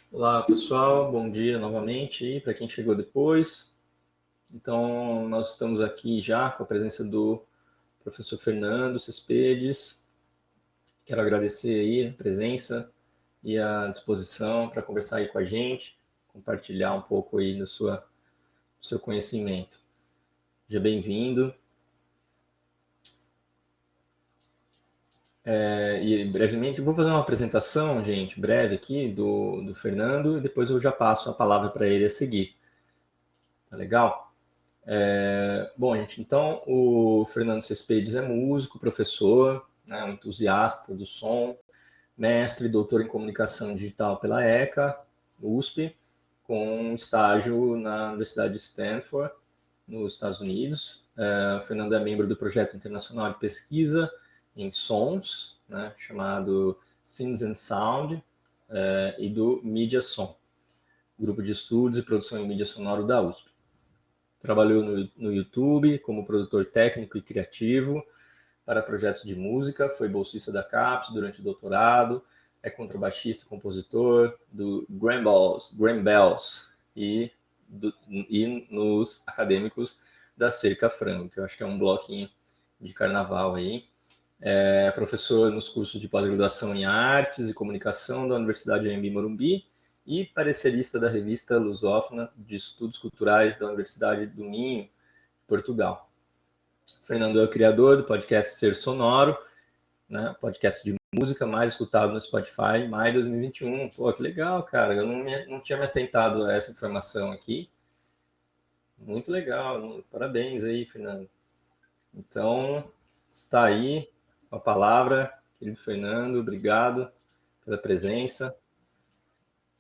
Olá, pessoal. Bom dia novamente para quem chegou depois. Então, nós estamos aqui já com a presença do professor Fernando Cespedes. Quero agradecer aí a presença e a disposição para conversar aí com a gente, compartilhar um pouco aí do seu conhecimento. Seja bem-vindo. E brevemente, eu vou fazer uma apresentação, gente, breve aqui do Fernando e depois eu já passo a palavra para ele a seguir. Tá legal? Bom, gente, então o Fernando Cespedes é músico, professor, né, um entusiasta do som, mestre e doutor em comunicação digital pela ECA, USP, com um estágio na Universidade de Stanford, nos Estados Unidos. O Fernando é membro do projeto internacional de pesquisa em sons, né, chamado Sins and Sound, e do Media Som, grupo de estudos e produção em mídia sonora da USP. Trabalhou no YouTube como produtor técnico e criativo para projetos de música, foi bolsista da CAPES durante o doutorado, é contrabaixista e compositor do Graham Bells e nos acadêmicos da Cerca Frango, que eu acho que é um bloquinho de carnaval aí. É professor nos cursos de pós-graduação em artes e comunicação da Universidade Anhembi Morumbi e parecerista da revista Lusófona de Estudos Culturais da Universidade do Minho, Portugal. Fernando é o criador do podcast Ser Sonoro, né, podcast de música mais escutado no Spotify em maio de 2021. Pô, que legal, cara. Eu não tinha me atentado a essa informação aqui. Muito legal. Parabéns aí, Fernando. Então, está aí a palavra, querido Fernando. Obrigado pela presença.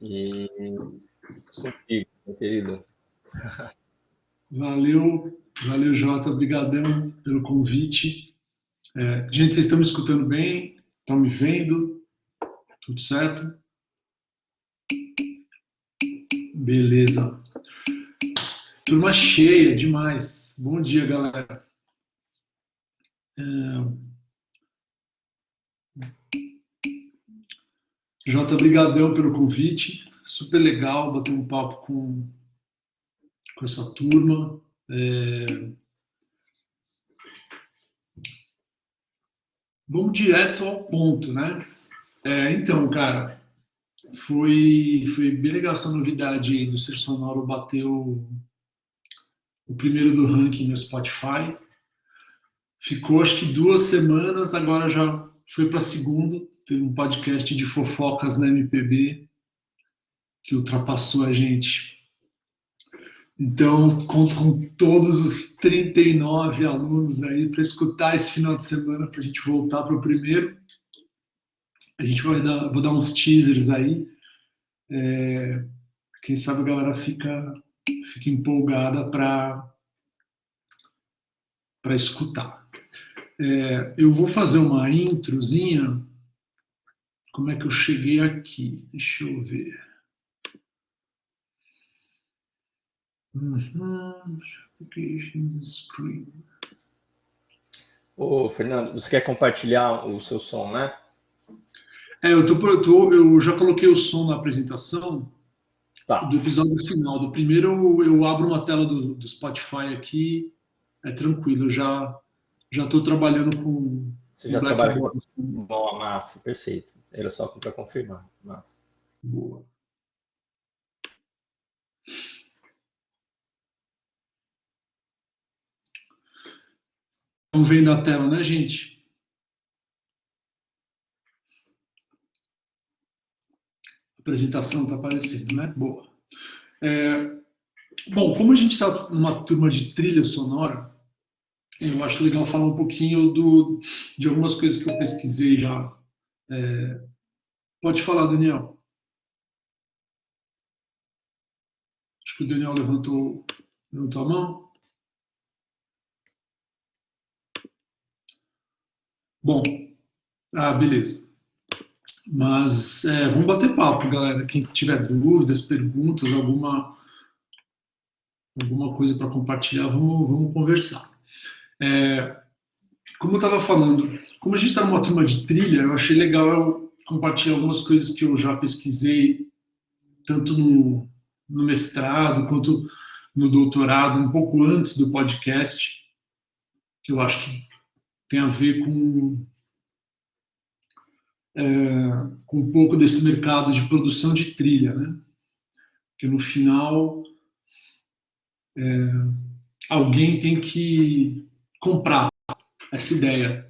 E contigo, meu querido. Valeu, Jota. Obrigadão pelo convite. Gente, vocês estão me escutando bem? Estão me vendo? Tudo certo? Beleza. Turma cheia, demais. Bom dia, galera. Jota, brigadão pelo convite. Super legal bater um papo com essa turma. Vamos direto ao ponto, né? Então, cara, foi bem legal essa novidade aí do Ser Sonoro bater o primeiro do ranking no Spotify. Ficou acho que 2 semanas, agora já foi para segundo. Teve um podcast de fofocas na MPB que ultrapassou a gente. Então, conto com todos os 39 alunos aí para escutar esse final de semana para a gente voltar para o primeiro. A gente vou dar uns teasers aí. Quem sabe a galera fica empolgada para escutar. Eu vou fazer uma introzinha. Como é que eu cheguei aqui? Deixa eu ver. Application screen. Ô, Fernando, você quer compartilhar o seu som, né? Eu já coloquei o som na apresentação Tá. do episódio final. Do primeiro eu abro uma tela do Spotify aqui, é tranquilo. Eu já estou trabalhando com Você já trabalha com Blackboard. bom, massa, perfeito. Era só para confirmar. Massa. Boa. Estão vendo a tela, né, gente? A apresentação está aparecendo, né? Boa. Bom, como a gente está numa turma de trilha sonora, eu acho legal falar um pouquinho de algumas coisas que eu pesquisei já. Pode falar, Daniel. Acho que o Daniel levantou a mão. Bom, beleza. Mas vamos bater papo, galera. Quem tiver dúvidas, perguntas, alguma coisa para compartilhar, vamos conversar. Como eu estava falando, como a gente está numa turma de trilha, eu achei legal eu compartilhar algumas coisas que eu já pesquisei tanto no mestrado quanto no doutorado, um pouco antes do podcast, que eu acho que tem a ver com um pouco desse mercado de produção de trilha, né? Porque no final alguém tem que comprar essa ideia.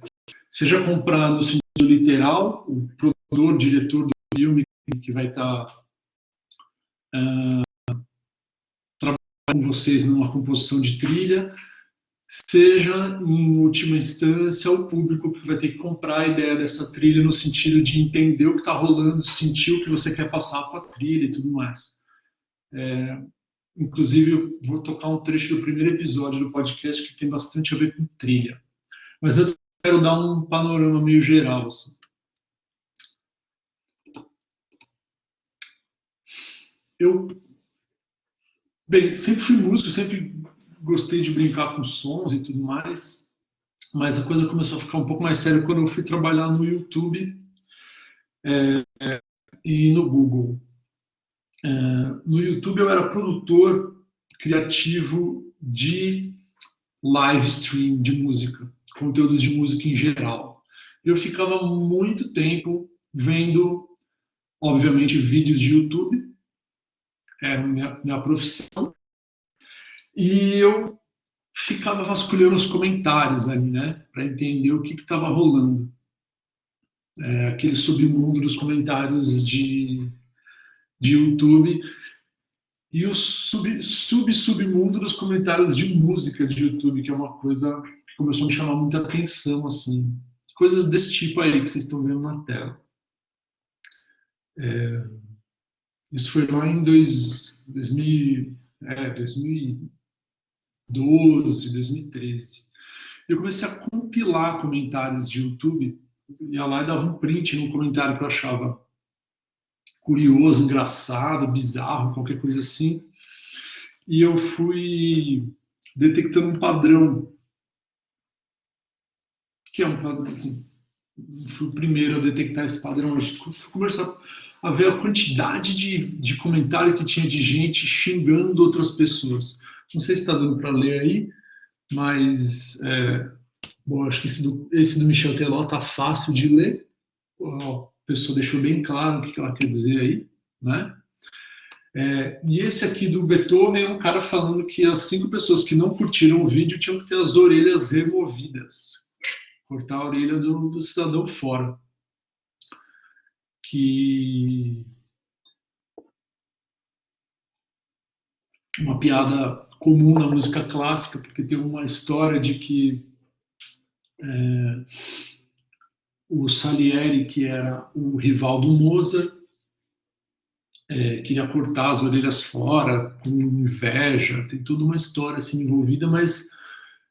Seja comprar no sentido literal, o produtor, diretor do filme que vai estar trabalhando com vocês numa composição de trilha, seja, em última instância, o público que vai ter que comprar a ideia dessa trilha no sentido de entender o que está rolando, sentir o que você quer passar com a trilha e tudo mais. Inclusive, eu vou tocar um trecho do primeiro episódio do podcast que tem bastante a ver com trilha. Mas eu quero dar um panorama meio geral. Assim. Bem, sempre fui músico, sempre gostei de brincar com sons e tudo mais, mas a coisa começou a ficar um pouco mais séria quando eu fui trabalhar no YouTube e no Google. No YouTube eu era produtor criativo de live stream de música, conteúdos de música em geral. Eu ficava muito tempo vendo, obviamente, vídeos de YouTube, era minha profissão, e eu ficava vasculhando os comentários ali, né, para entender o que estava rolando. Aquele submundo dos comentários de YouTube e o submundo dos comentários de música de YouTube, que é uma coisa que começou a me chamar muita atenção, assim. Coisas desse tipo aí que vocês estão vendo na tela. Isso foi lá em 2012, 2013. Eu comecei a compilar comentários de YouTube, ia lá e dava um print no comentário que eu achava curioso, engraçado, bizarro, qualquer coisa assim. E eu fui detectando um padrão, que é um padrão, assim, fui o primeiro a detectar esse padrão. Eu fui começar a ver a quantidade de comentário que tinha de gente xingando outras pessoas. Não sei se está dando para ler aí, mas bom, acho que esse do Michel Teló está fácil de ler. A pessoa deixou bem claro o que ela quer dizer aí, né? E esse aqui do Beethoven é um cara falando que as 5 pessoas que não curtiram o vídeo tinham que ter as orelhas removidas, cortar a orelha do cidadão fora. Que uma piada comum na música clássica, porque tem uma história de que o Salieri, que era o rival do Mozart, queria cortar as orelhas fora, com inveja, tem toda uma história assim envolvida, mas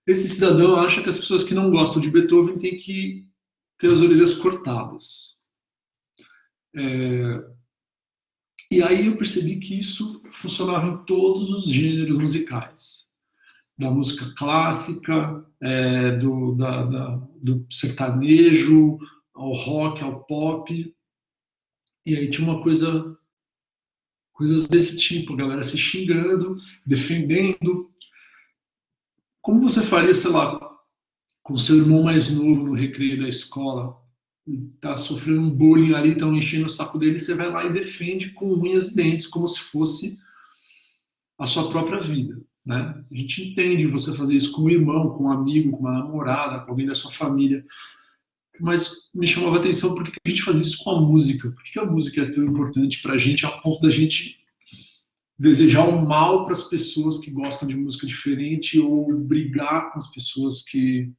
esse cidadão acha que as pessoas que não gostam de Beethoven têm que ter as orelhas cortadas. E aí eu percebi que isso funcionava em todos os gêneros musicais. Da música clássica, do sertanejo, ao rock, ao pop. E aí tinha coisas desse tipo, a galera se xingando, defendendo. Como você faria, sei lá, com seu irmão mais novo no recreio da escola, tá sofrendo um bullying ali, estão enchendo o saco dele, você vai lá e defende com unhas e dentes, como se fosse a sua própria vida. Né? A gente entende você fazer isso com um irmão, com um amigo, com uma namorada, com alguém da sua família, mas me chamava a atenção por que a gente faz isso com a música, por que a música é tão importante para a gente a ponto da gente desejar o mal para as pessoas que gostam de música diferente ou brigar com as pessoas que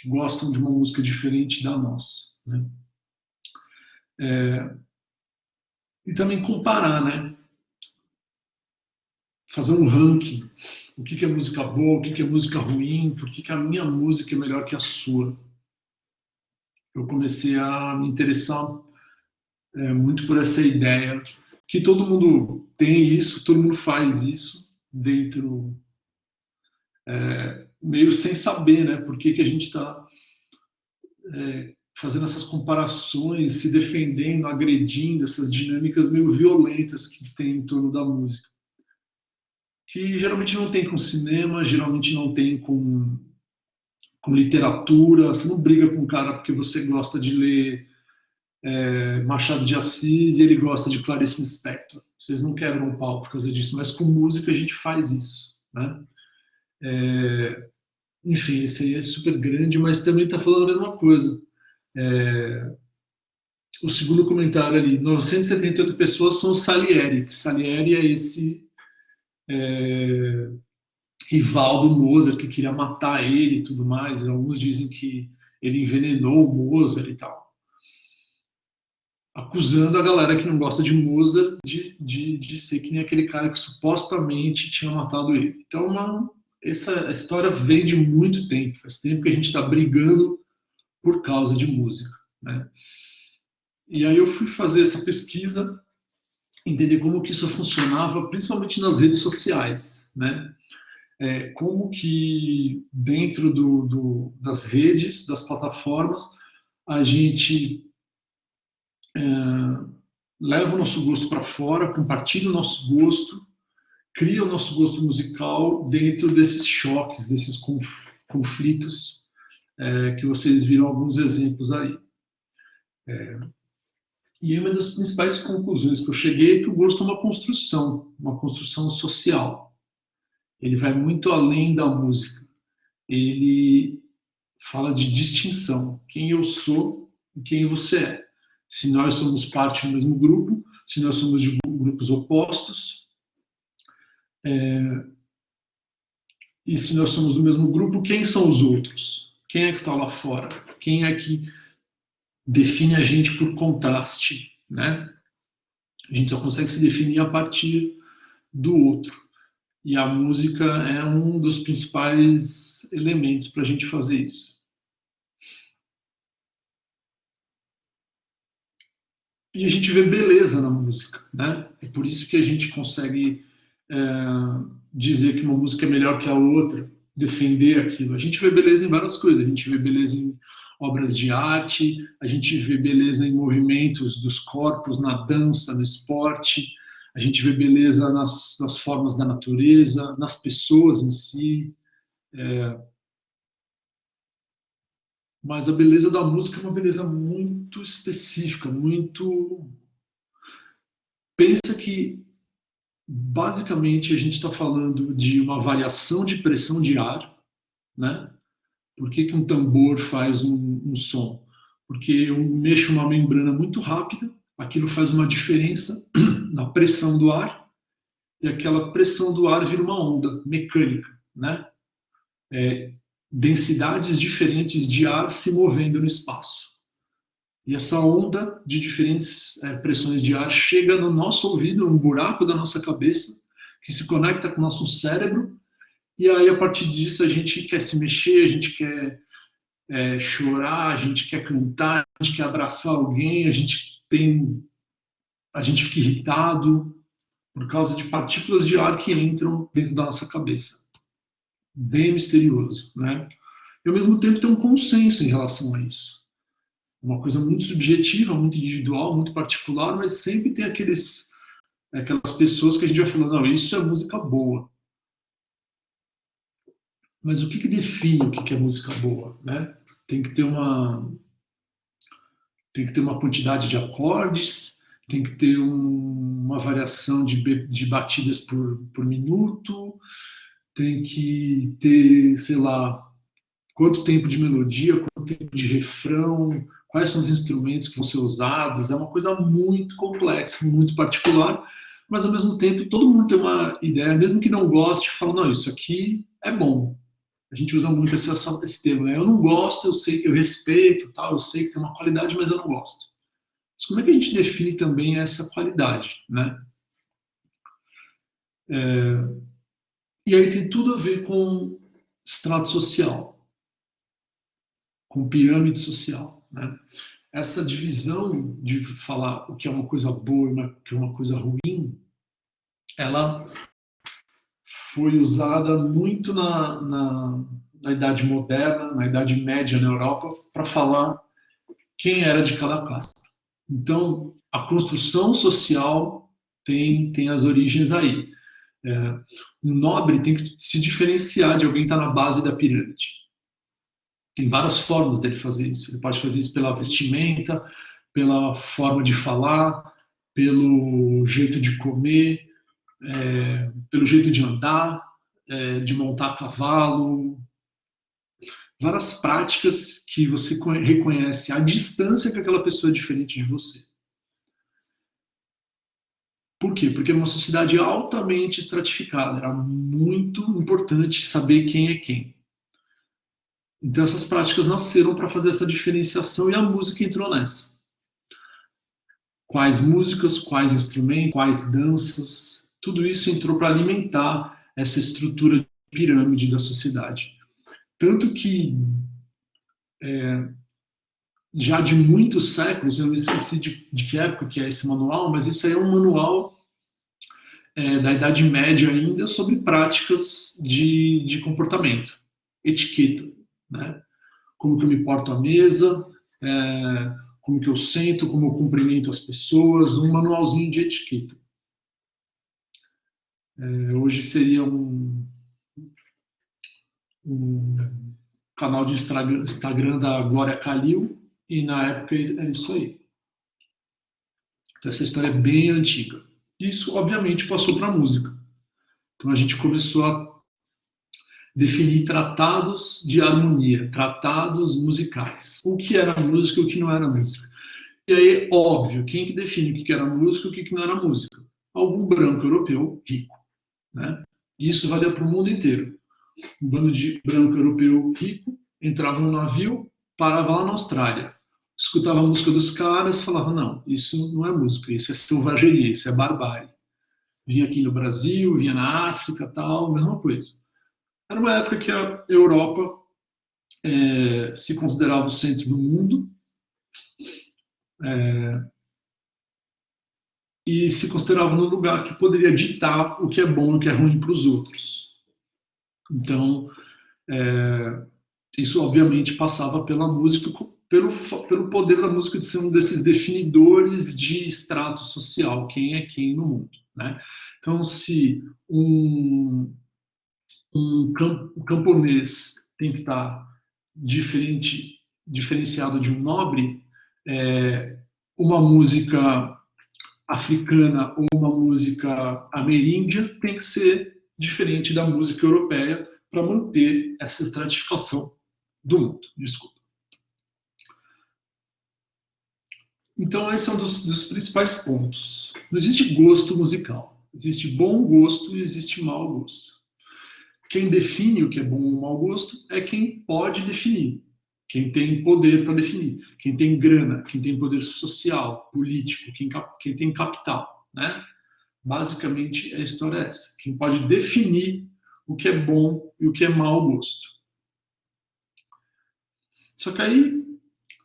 gostam de uma música diferente da nossa. Né? E também comparar, né? Fazer um ranking. O que é música boa, o que é música ruim, por que a minha música é melhor que a sua. Eu comecei a me interessar muito por essa ideia que todo mundo tem isso, todo mundo faz isso dentro, meio sem saber, né? Por que a gente está fazendo essas comparações, se defendendo, agredindo, essas dinâmicas meio violentas que tem em torno da música. Que geralmente não tem com cinema, geralmente não tem com literatura. Você não briga com um cara porque você gosta de ler Machado de Assis e ele gosta de Clarice Lispector. Vocês não quebram o pau por causa disso, mas com música a gente faz isso, né? Enfim, esse aí é super grande, mas também está falando a mesma coisa. O segundo comentário ali, 978 pessoas são Salieri, que Salieri é esse rival do Mozart que queria matar ele e tudo mais. Alguns dizem que ele envenenou o Mozart e tal, acusando a galera que não gosta de Mozart de ser que nem aquele cara que supostamente tinha matado ele. Então, essa história vem de muito tempo. Faz tempo que a gente está brigando por causa de música, né? E aí eu fui fazer essa pesquisa, entender como que isso funcionava, principalmente nas redes sociais, né? Como que dentro das redes, das plataformas, a gente leva o nosso gosto para fora, compartilha o nosso gosto, cria o nosso gosto musical dentro desses choques, desses conflitos, que vocês viram alguns exemplos aí. E uma das principais conclusões que eu cheguei é que o gosto é uma construção social. Ele vai muito além da música. Ele fala de distinção, quem eu sou e quem você é. Se nós somos parte do mesmo grupo, se nós somos de grupos opostos, e se nós somos do mesmo grupo, quem são os outros? Quem é que está lá fora? Quem é que define a gente por contraste, né? A gente só consegue se definir a partir do outro. E a música é um dos principais elementos para a gente fazer isso. E a gente vê beleza na música, né? É por isso que a gente consegue dizer que uma música é melhor que a outra, defender aquilo. A gente vê beleza em várias coisas. A gente vê beleza em obras de arte, a gente vê beleza em movimentos dos corpos, na dança, no esporte, a gente vê beleza nas formas da natureza, nas pessoas em si. Mas a beleza da música é uma beleza muito específica, muito. Pensa que, basicamente, a gente está falando de uma variação de pressão de ar, né? Por que um tambor faz um som? Porque eu mexo uma membrana muito rápida, aquilo faz uma diferença na pressão do ar, e aquela pressão do ar vira uma onda mecânica, né? Densidades diferentes de ar se movendo no espaço. E essa onda de diferentes pressões de ar chega no nosso ouvido, um buraco da nossa cabeça, que se conecta com o nosso cérebro, e aí a partir disso a gente quer se mexer, a gente quer chorar, a gente quer cantar, a gente quer abraçar alguém, a gente fica irritado por causa de partículas de ar que entram dentro da nossa cabeça. Bem misterioso, né? E ao mesmo tempo tem um consenso em relação a isso. Uma coisa muito subjetiva, muito individual, muito particular, mas sempre tem aquelas pessoas que a gente vai falando, não, isso é música boa. Mas o que define o que é música boa, né? Tem que ter uma quantidade de acordes, tem que ter uma variação de batidas por minuto, tem que ter, sei lá, quanto tempo de melodia, quanto tempo de refrão, quais são os instrumentos que vão ser usados. É uma coisa muito complexa, muito particular, mas ao mesmo tempo todo mundo tem uma ideia, mesmo que não goste, fala, não, isso aqui é bom. A gente usa muito esse termo, né? Eu não gosto, eu sei que eu respeito, tal, eu sei que tem uma qualidade, mas eu não gosto. Mas como é que a gente define também essa qualidade, né? E aí tem tudo a ver com estrato social, com pirâmide social, né? Essa divisão de falar o que é uma coisa boa e o que é uma coisa ruim, ela foi usada muito na Idade Moderna, na Idade Média na Europa, para falar quem era de cada casta. Então, a construção social tem as origens aí. Um nobre tem que se diferenciar de alguém que está na base da pirâmide. Tem várias formas dele fazer isso. Ele pode fazer isso pela vestimenta, pela forma de falar, pelo jeito de comer, pelo jeito de andar, de montar cavalo. Várias práticas que você reconhece à distância que aquela pessoa é diferente de você. Por quê? Porque é uma sociedade altamente estratificada. Era muito importante saber quem é quem. Então essas práticas nasceram para fazer essa diferenciação e a música entrou nessa. Quais músicas, quais instrumentos, quais danças, tudo isso entrou para alimentar essa estrutura de pirâmide da sociedade. Tanto que já de muitos séculos, eu não esqueci de que época que é esse manual, mas esse aí é um manual da Idade Média ainda sobre práticas de comportamento, etiqueta, né? Como que eu me porto à mesa, como que eu sento, como eu cumprimento as pessoas, um manualzinho de etiqueta. Hoje seria um canal de Instagram da Glória Calil, e na época é isso aí. Então essa história é bem antiga. Isso, obviamente, passou para a música. Então a gente começou a definir tratados de harmonia, tratados musicais. O que era música e o que não era música. E aí, óbvio, quem que define o que era música e o que não era música? Algum branco europeu rico. Né? E isso valia para o mundo inteiro. Um bando de branco europeu rico entrava no navio, parava lá na Austrália, escutava a música dos caras, falava, não, isso não é música, isso é selvageria, isso é barbárie. Vinha aqui no Brasil, vinha na África, tal, mesma coisa. Era uma época que a Europa se considerava o centro do mundo e se considerava no lugar que poderia ditar o que é bom e o que é ruim para os outros. Então, isso obviamente passava pela música, pelo poder da música de ser um desses definidores de extrato social, quem é quem no mundo. Né? Então, se um camponês tem que estar diferenciado de um nobre, uma música africana ou uma música ameríndia tem que ser diferente da música europeia para manter essa estratificação do mundo. Desculpa. Então, esse é um dos principais pontos. Não existe gosto musical. Existe bom gosto e existe mau gosto. Quem define o que é bom ou mau gosto é quem pode definir, quem tem poder para definir, quem tem grana, quem tem poder social, político, quem tem capital. Né? Basicamente, a história é essa. Quem pode definir o que é bom e o que é mau gosto. Só que aí,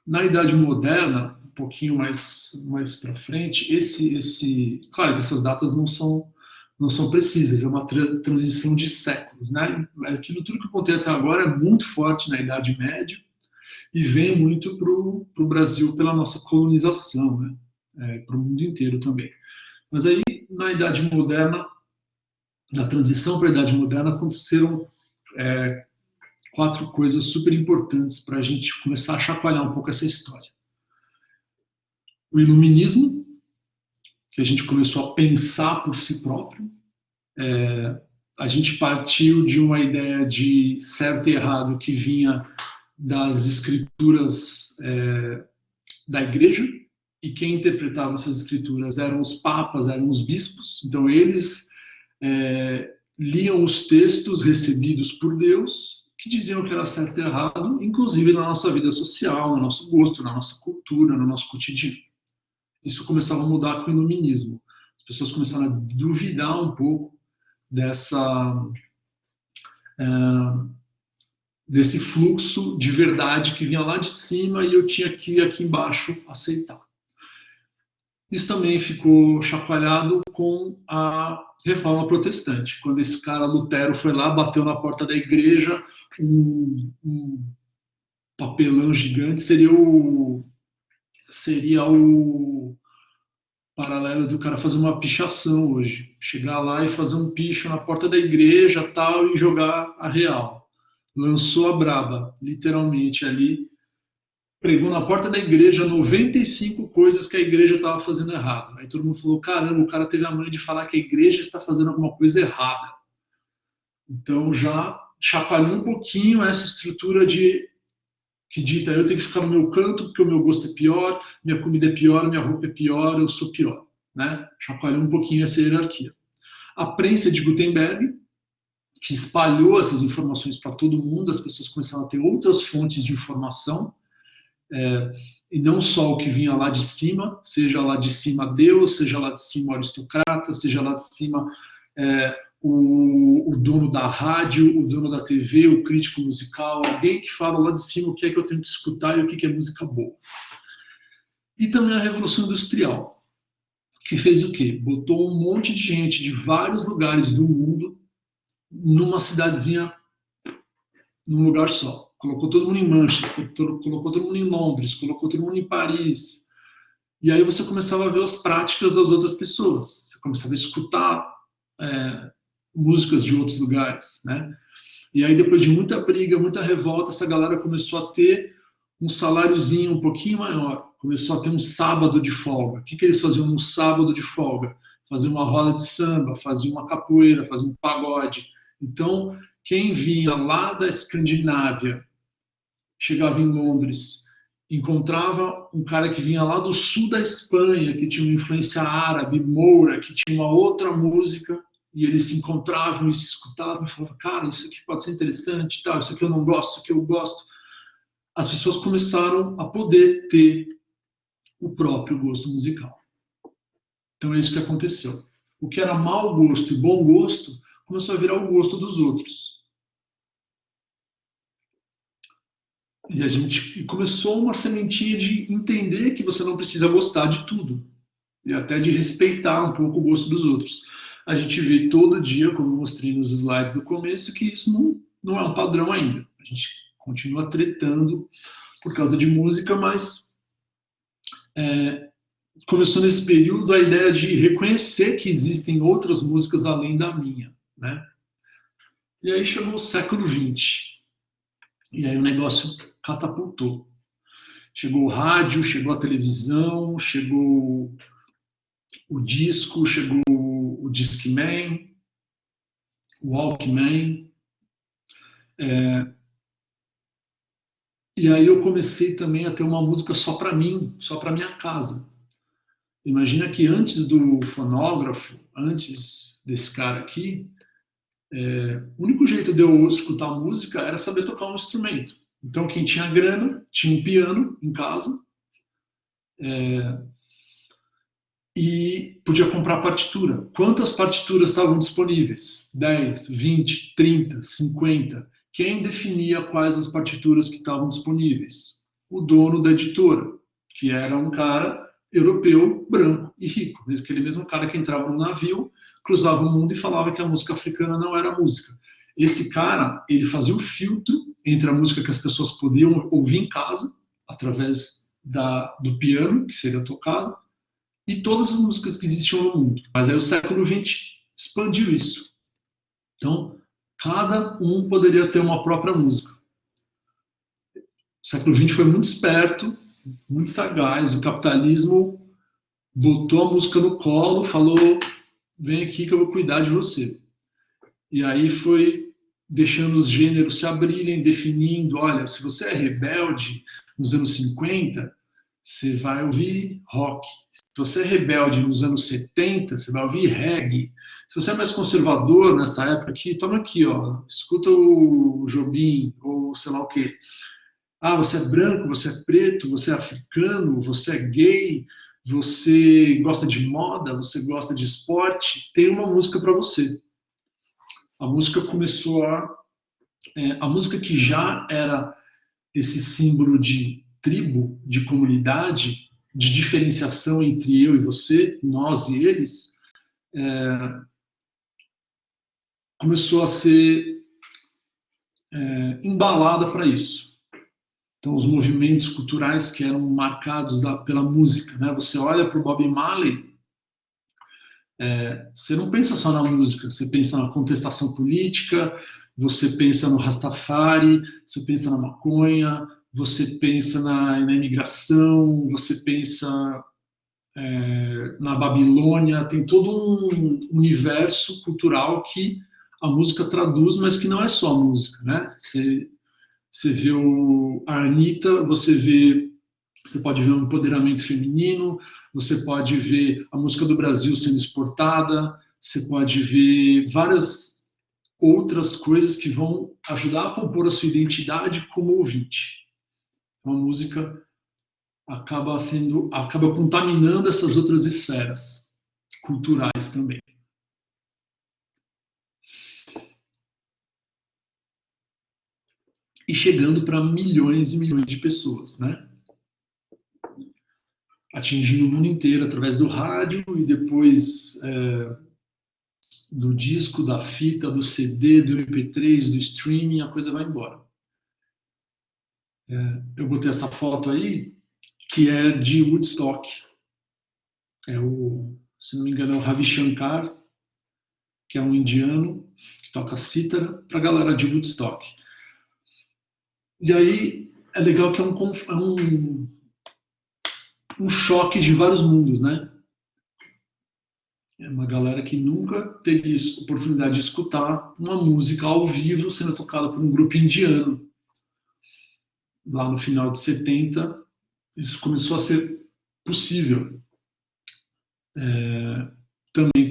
na Idade Moderna, um pouquinho mais para frente, claro que essas datas não são precisas, é uma transição de séculos. Né? Aquilo tudo que eu contei até agora é muito forte na Idade Média e vem muito para o Brasil pela nossa colonização, né? Para o mundo inteiro também. Mas aí, na Idade Moderna, na transição para a Idade Moderna, aconteceram 4 coisas super importantes para a gente começar a chacoalhar um pouco essa história. O iluminismo, que a gente começou a pensar por si próprio. A gente partiu de uma ideia de certo e errado que vinha das escrituras da igreja, e quem interpretava essas escrituras eram os papas, eram os bispos. Então eles liam os textos recebidos por Deus, que diziam que era certo e errado, inclusive na nossa vida social, no nosso gosto, na nossa cultura, no nosso cotidiano. Isso começava a mudar com o iluminismo. As pessoas começaram a duvidar um pouco desse fluxo de verdade que vinha lá de cima e eu tinha que ir aqui embaixo aceitar. Isso também ficou chacoalhado com a Reforma Protestante, quando esse cara Lutero foi lá, bateu na porta da igreja, um papelão gigante, seria seria o paralelo do cara fazer uma pichação hoje. Chegar lá e fazer um picho na porta da igreja tal e jogar a real. Lançou a braba, literalmente ali. Pregou na porta da igreja 95 coisas que a igreja estava fazendo errado. Aí todo mundo falou: caramba, o cara teve a manha de falar que a igreja está fazendo alguma coisa errada. Então já chacoalhou um pouquinho essa estrutura de que dita: eu tenho que ficar no meu canto porque o meu gosto é pior, minha comida é pior, minha roupa é pior, eu sou pior. Né? Chacoalhou um pouquinho essa hierarquia. A prensa de Gutenberg, que espalhou essas informações para todo mundo, as pessoas começaram a ter outras fontes de informação, e não só o que vinha lá de cima, seja lá de cima Deus, seja lá de cima o aristocrata, seja lá de cima o dono da rádio, o dono da TV, o crítico musical, alguém que fala lá de cima o que é que eu tenho que escutar e o que é música boa. E também a Revolução Industrial, que fez o quê? Botou um monte de gente de vários lugares do mundo numa cidadezinha, num lugar só. Colocou todo mundo em Manchester, colocou todo mundo em Londres, colocou todo mundo em Paris. E aí você começava a ver as práticas das outras pessoas. Você começava a escutar músicas de outros lugares, né? E aí depois de muita briga, muita revolta, essa galera começou a ter um saláriozinho um pouquinho maior. Começou a ter um sábado de folga. O que eles faziam no sábado de folga? Faziam uma roda de samba, faziam uma capoeira, faziam um pagode. Então, quem vinha lá da Escandinávia, chegava em Londres, encontrava um cara que vinha lá do sul da Espanha, que tinha uma influência árabe, moura, que tinha uma outra música, e eles se encontravam e se escutavam e falavam: cara, isso aqui pode ser interessante, tal, isso aqui eu não gosto, isso aqui eu gosto. As pessoas começaram a poder ter o próprio gosto musical. Então é isso que aconteceu. O que era mau gosto e bom gosto começou a virar o gosto dos outros. E a gente começou uma sementinha de entender que você não precisa gostar de tudo. E até de respeitar um pouco o gosto dos outros. A gente vê todo dia, como eu mostrei nos slides do começo, que isso não é um padrão ainda. A gente continua tretando por causa de música, mas começou nesse período a ideia de reconhecer que existem outras músicas além da minha. Né? E aí chegou o século XX. E aí o negócio catapultou. Chegou o rádio, chegou a televisão, chegou o disco, chegou o Discman, o Walkman. E aí eu comecei também a ter uma música só para mim, só para minha casa. Imagina que antes do fonógrafo, antes desse cara aqui, o único jeito de eu escutar música era saber tocar um instrumento. Então quem tinha grana tinha um piano em casa, e podia comprar partitura. Quantas partituras estavam disponíveis? 10, 20, 30, 50. Quem definia quais as partituras que estavam disponíveis? O dono da editora, que era um cara europeu, branco e rico. Aquele mesmo cara que entrava no navio, cruzava o mundo e falava que a música africana não era música. Esse cara, ele fazia o filtro entre a música que as pessoas podiam ouvir em casa, através do piano, que seria tocado, e todas as músicas que existiam no mundo. Mas aí o século XX expandiu isso. Então, cada um poderia ter uma própria música. O século XX foi muito esperto, muito sagaz. O capitalismo botou a música no colo, falou: vem aqui que eu vou cuidar de você. E aí foi deixando os gêneros se abrirem, definindo: olha, se você é rebelde nos anos 50, você vai ouvir rock. Se você é rebelde nos anos 70, você vai ouvir reggae. Se você é mais conservador nessa época aqui, toma aqui, ó, escuta o Jobim, ou sei lá o quê. Ah, você é branco, você é preto, você é africano, você é gay, você gosta de moda, você gosta de esporte, tem uma música para você. A música começou a música que já era esse símbolo de tribo, de comunidade, de diferenciação entre eu e você, nós e eles, começou a ser embalada para isso. Então, os movimentos culturais que eram marcados pela música, né? Você olha para o Bob Marley, você não pensa só na música, você pensa na contestação política, você pensa no Rastafari, você pensa na maconha, você pensa na imigração, você pensa na Babilônia, tem todo um universo cultural que a música traduz, mas que não é só música, né? Você vê a Anitta, você pode ver um empoderamento feminino, você pode ver a música do Brasil sendo exportada, você pode ver várias outras coisas que vão ajudar a compor a sua identidade como ouvinte. Uma música acaba contaminando essas outras esferas culturais também. E chegando para milhões e milhões de pessoas, né? Atingindo o mundo inteiro através do rádio e depois do disco, da fita, do CD, do MP3, do streaming, a coisa vai embora. Eu botei essa foto aí, que é de Woodstock. Se não me engano, é o Ravi Shankar, que é um indiano que toca cítara para a galera de Woodstock. E aí é legal que é um choque de vários mundos, né? É uma galera que nunca teve oportunidade de escutar uma música ao vivo sendo tocada por um grupo indiano. Lá no final de 70, isso começou a ser possível. Também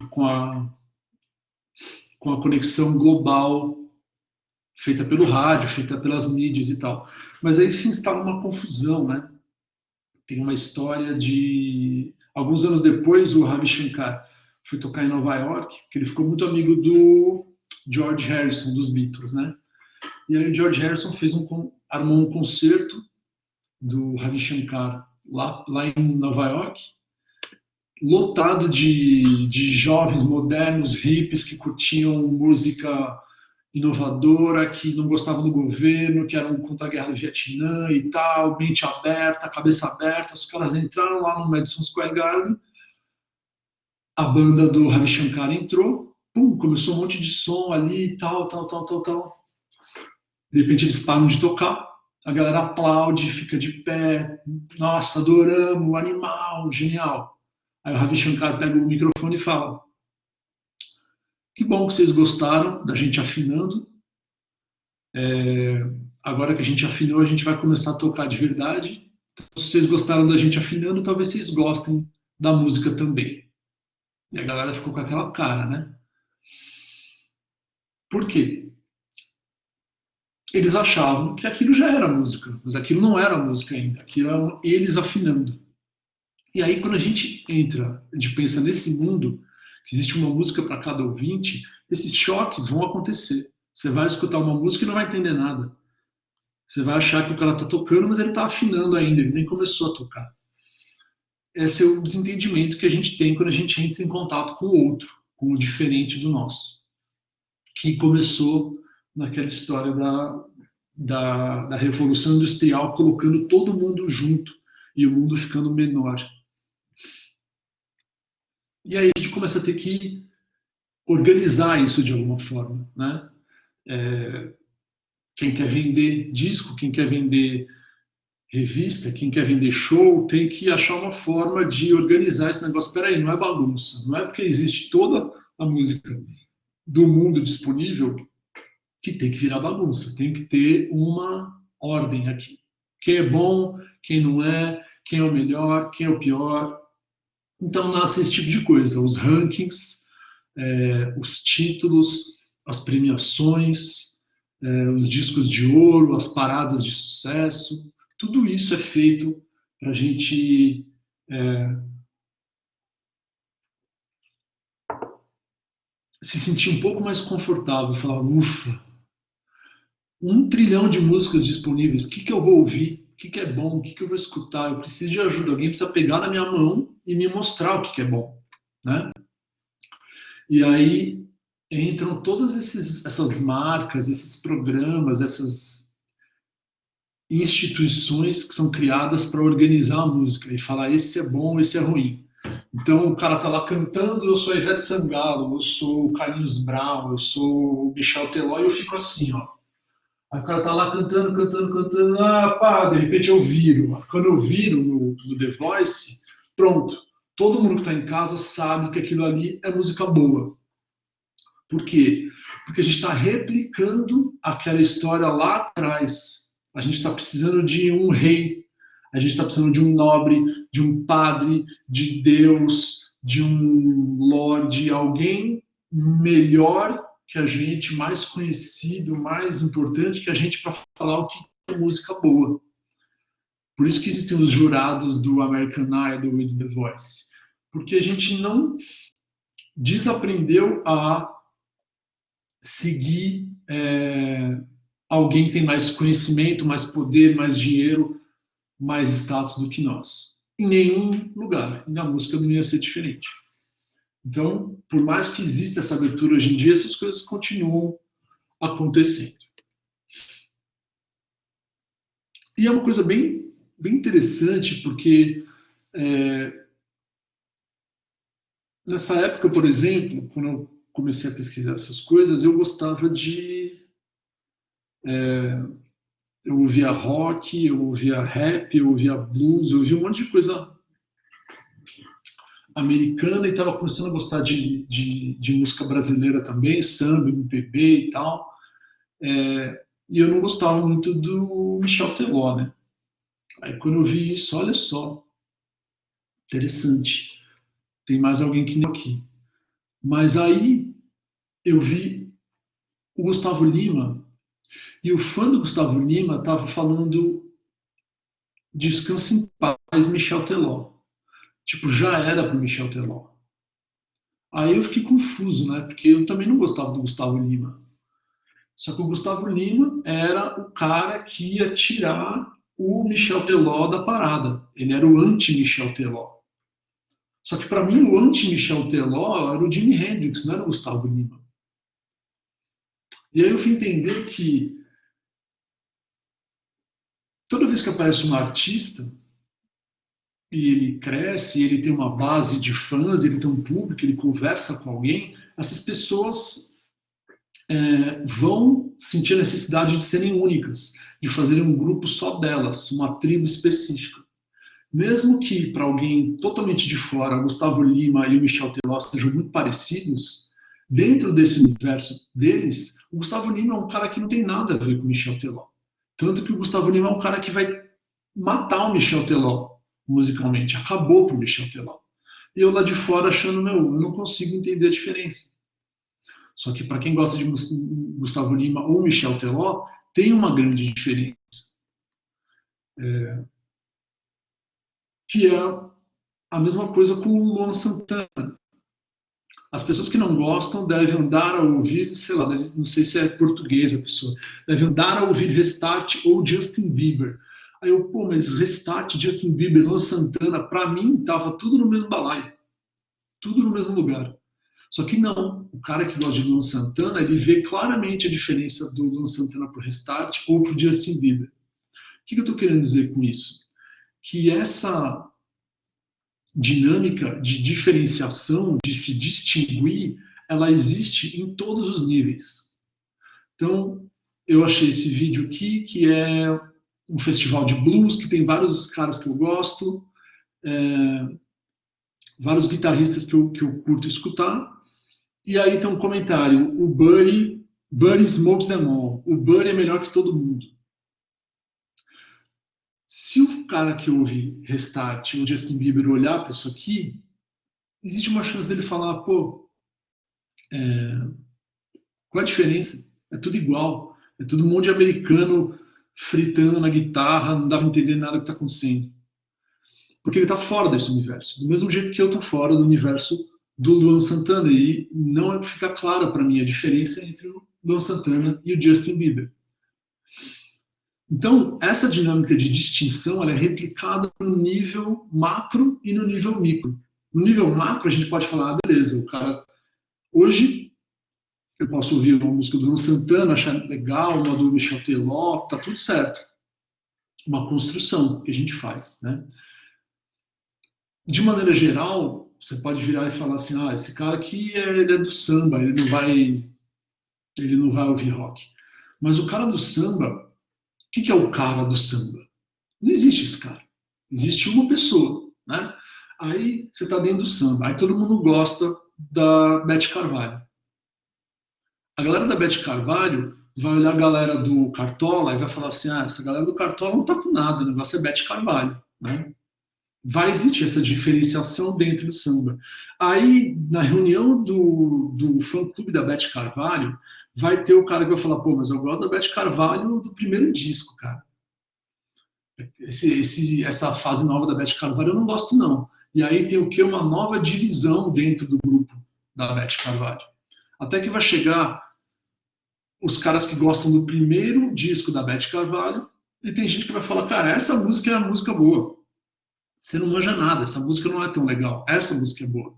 com a conexão global feita pelo rádio, feita pelas mídias e tal. Mas aí se instala uma confusão, né? Tem uma história de... Alguns anos depois, o Ravi Shankar foi tocar em Nova York, porque ele ficou muito amigo do George Harrison, dos Beatles, né? E aí o George Harrison armou um concerto do Ravi Shankar lá em Nova York, lotado de jovens modernos, hippies, que curtiam música inovadora, que não gostavam do governo, que eram contra a guerra do Vietnã e tal, mente aberta, cabeça aberta. Os caras entraram lá no Madison Square Garden, a banda do Ravi Shankar entrou, começou um monte de som ali e tal. De repente eles param de tocar, a galera aplaude, fica de pé, nossa, adoramos, animal, genial. Aí o Ravi Shankar pega o microfone e fala: que bom que vocês gostaram da gente afinando. Agora que a gente afinou, a gente vai começar a tocar de verdade. Então, se vocês gostaram da gente afinando, talvez vocês gostem da música também. E a galera ficou com aquela cara, né? Por quê? Eles achavam que aquilo já era música, mas aquilo não era música ainda. Aquilo eram eles afinando. E aí, quando a gente pensa nesse mundo, que existe uma música para cada ouvinte, esses choques vão acontecer. Você vai escutar uma música e não vai entender nada. Você vai achar que o cara está tocando, mas ele está afinando ainda, ele nem começou a tocar. Esse é o desentendimento que a gente tem quando a gente entra em contato com o outro, com o diferente do nosso. Que começou naquela história da Revolução Industrial, colocando todo mundo junto e o mundo ficando menor. E aí a gente começa a ter que organizar isso de alguma forma, né? Quem quer vender disco, quem quer vender revista, quem quer vender show, tem que achar uma forma de organizar esse negócio. Espera aí, não é bagunça. Não é porque existe toda a música do mundo disponível que tem que virar bagunça. Tem que ter uma ordem aqui. Quem é bom, quem não é, quem é o melhor, quem é o pior. Então nasce esse tipo de coisa. Os rankings, os títulos, as premiações, os discos de ouro, as paradas de sucesso. Tudo isso é feito para a gente se sentir um pouco mais confortável, falar, ufa, 1 trilhão de músicas disponíveis, o que eu vou ouvir? O que é bom? O que eu vou escutar? Eu preciso de ajuda, alguém precisa pegar na minha mão e me mostrar o que é bom, né? E aí entram todas essas marcas, esses programas, instituições que são criadas para organizar a música e falar esse é bom, esse é ruim. Então o cara tá lá cantando, eu sou Ivete Sangalo, eu sou o Carlinhos Brown, eu sou o Michel Teló e eu fico assim, ó. Aí o cara tá lá cantando, cantando, cantando, pá, de repente eu viro. Quando eu viro no The Voice, pronto. Todo mundo que está em casa sabe que aquilo ali é música boa. Por quê? Porque a gente está replicando aquela história lá atrás. A gente está precisando de um rei, a gente está precisando de um nobre, de um padre, de Deus, de um lorde, alguém melhor que a gente, mais conhecido, mais importante que a gente para falar o que é música boa. Por isso que existem os jurados do American Idol e do The Voice. Porque a gente não desaprendeu a seguir alguém que tem mais conhecimento, mais poder, mais dinheiro, mais status do que nós. Em nenhum lugar. E na música não ia ser diferente. Então, por mais que exista essa abertura hoje em dia, essas coisas continuam acontecendo. E é uma coisa bem interessante, porque nessa época, por exemplo, quando eu comecei a pesquisar essas coisas, eu gostava de... eu ouvia rock, eu ouvia rap, eu ouvia blues, eu ouvia um monte de coisa americana e estava começando a gostar de música brasileira também, samba, MPB e tal. E eu não gostava muito do Michel Teló, né? Aí quando eu vi isso, olha só, interessante. Tem mais alguém que nem aqui. Mas aí eu vi o Gustavo Lima, e o fã do Gustavo Lima estava falando Descanse em Paz, Michel Teló. Tipo, já era pro Michel Teló. Aí eu fiquei confuso, né? Porque eu também não gostava do Gustavo Lima. Só que o Gustavo Lima era o cara que ia tirar o Michel Teló da parada. Ele era o anti-Michel Teló. Só que para mim o anti-Michel Teló era o Jimi Hendrix, não era o Gustavo Lima. E aí eu fui entender que toda vez que aparece um artista e ele cresce, ele tem uma base de fãs, ele tem um público, ele conversa com alguém, essas pessoas vão sentir a necessidade de serem únicas, de fazerem um grupo só delas, uma tribo específica. Mesmo que para alguém totalmente de fora, Gustavo Lima e o Michel Teló sejam muito parecidos, dentro desse universo deles, o Gustavo Lima é um cara que não tem nada a ver com o Michel Teló. Tanto que o Gustavo Lima é um cara que vai matar o Michel Teló musicalmente. Acabou pro Michel Teló. E eu lá de fora achando, eu não consigo entender a diferença. Só que para quem gosta de Gustavo Lima ou Michel Teló, tem uma grande diferença. Que é a mesma coisa com o Luan Santana. As pessoas que não gostam devem andar a ouvir, sei lá, não sei se é português a pessoa, devem andar a ouvir Restart ou Justin Bieber. Aí eu, mas Restart, Justin Bieber, Luan Santana, para mim tava tudo no mesmo balaio, tudo no mesmo lugar. Só que não, o cara que gosta de Luan Santana, ele vê claramente a diferença do Luan Santana pro Restart ou pro Justin Bieber. O que eu estou querendo dizer com isso? Que essa dinâmica de diferenciação, de se distinguir, ela existe em todos os níveis. Então, eu achei esse vídeo aqui, que é um festival de blues, que tem vários caras que eu gosto, vários guitarristas que eu curto escutar, e aí tem um comentário, o Buddy smokes them all, o Buddy é melhor que todo mundo. Se o cara que ouve Restart, o Justin Bieber, olhar para isso aqui, existe uma chance dele falar, qual a diferença? É tudo igual. É tudo um monte de americano fritando na guitarra, não dá para entender nada que está acontecendo. Porque ele está fora desse universo. Do mesmo jeito que eu estou fora do universo do Luan Santana. E não fica clara para mim a diferença entre o Luan Santana e o Justin Bieber. Então, essa dinâmica de distinção ela é replicada no nível macro e no nível micro. No nível macro, a gente pode falar, beleza, o cara... Hoje, eu posso ouvir uma música do Luan Santana, achar legal, uma do Michel Teló, tá tudo certo. uma construção que a gente faz, né? De maneira geral, você pode virar e falar assim, ah, esse cara aqui ele é do samba, ele não vai ouvir rock. Mas o cara do samba, o que é o cara do samba? Não existe esse cara. Existe uma pessoa, né? Aí você está dentro do samba, aí todo mundo gosta da Beth Carvalho. A galera da Beth Carvalho vai olhar a galera do Cartola e vai falar assim, ah, essa galera do Cartola não tá com nada, o negócio é Beth Carvalho, né? Vai existir essa diferenciação dentro do samba. Aí, na reunião do fã-clube da Beth Carvalho, vai ter o cara que vai falar, pô, mas eu gosto da Beth Carvalho do primeiro disco, cara. Essa fase nova da Beth Carvalho eu não gosto, não. E aí tem o que? Uma nova divisão dentro do grupo da Beth Carvalho. Até que vai chegar os caras que gostam do primeiro disco da Beth Carvalho, e tem gente que vai falar, cara, essa música é a música boa. Você não manja nada, essa música não é tão legal, essa música é boa.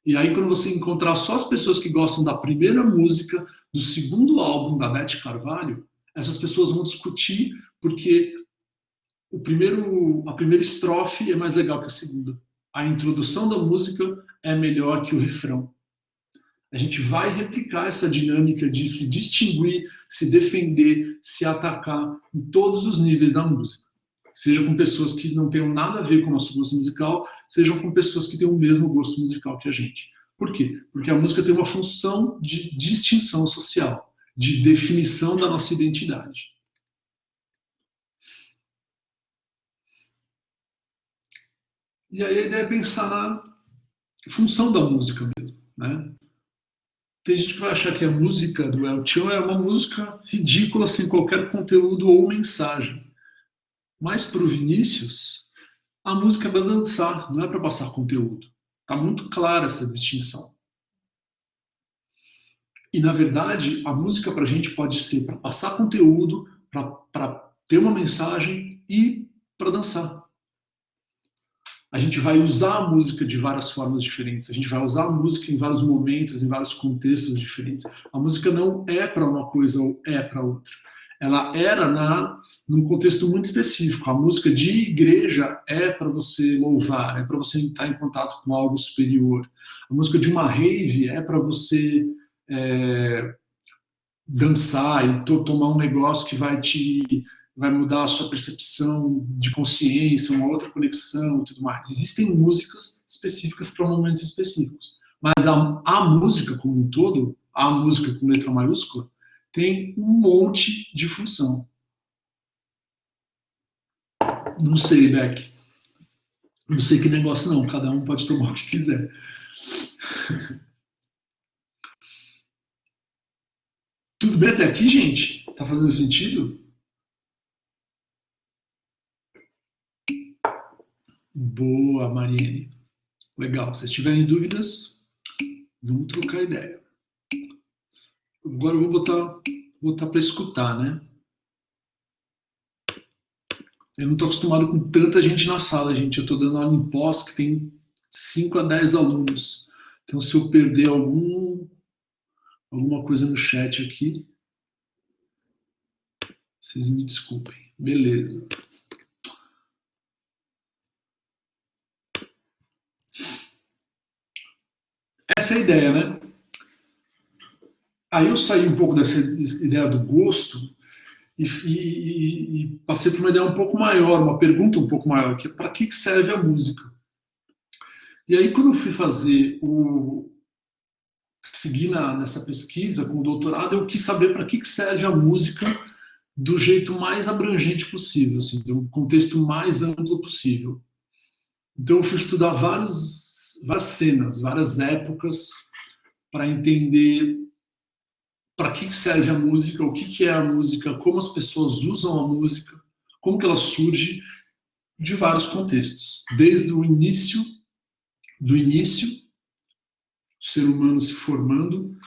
E aí, quando você encontrar só as pessoas que gostam da primeira música, do segundo álbum da Beth Carvalho, essas pessoas vão discutir porque a primeira estrofe é mais legal que a segunda. A introdução da música é melhor que o refrão. A gente vai replicar essa dinâmica de se distinguir, se defender, se atacar em todos os níveis da música. Seja com pessoas que não tenham nada a ver com o nosso gosto musical, sejam com pessoas que têm o mesmo gosto musical que a gente. Por quê? Porque a música tem uma função de distinção social, de definição da nossa identidade. E aí a ideia é pensar na função da música mesmo, né? Tem gente que vai achar que a música do El Chan é uma música ridícula, sem qualquer conteúdo ou mensagem. Mas para o Vinícius, a música é para dançar, não é para passar conteúdo. Está muito clara essa distinção. E, na verdade, a música para a gente pode ser para passar conteúdo, para ter uma mensagem e para dançar. A gente vai usar a música de várias formas diferentes. A gente vai usar a música em vários momentos, em vários contextos diferentes. A música não é para uma coisa ou é para outra. Ela era num contexto muito específico. A música de igreja é para você louvar, é para você entrar em contato com algo superior. A música de uma rave é para você dançar e tomar um negócio que vai mudar a sua percepção de consciência, uma outra conexão e tudo mais. Existem músicas específicas para momentos específicos, mas a música como um todo, a música com letra maiúscula, tem um monte de função. Não sei, Beck. Não sei que negócio não, cada um pode tomar o que quiser. Tudo bem até aqui, gente? Tá fazendo sentido? Boa, Mariane. Legal. Se tiverem dúvidas, vamos trocar ideia. Agora eu vou botar para escutar, né? Eu não estou acostumado com tanta gente na sala, gente. Eu estou dando aula em pós que tem 5 a 10 alunos. Então, se eu perder alguma coisa no chat aqui, vocês me desculpem. Beleza. Essa é a ideia, né? Aí eu saí um pouco dessa ideia do gosto e passei por uma ideia um pouco maior, uma pergunta um pouco maior, que é para que serve a música? E aí, quando eu fui seguir nessa pesquisa com o doutorado, eu quis saber para que serve a música do jeito mais abrangente possível, assim, do contexto mais amplo possível. Então, eu fui estudar várias cenas, várias épocas, para entender para que serve a música, o que é a música, como as pessoas usam a música, como que ela surge de vários contextos, desde o início, o ser humano se formando,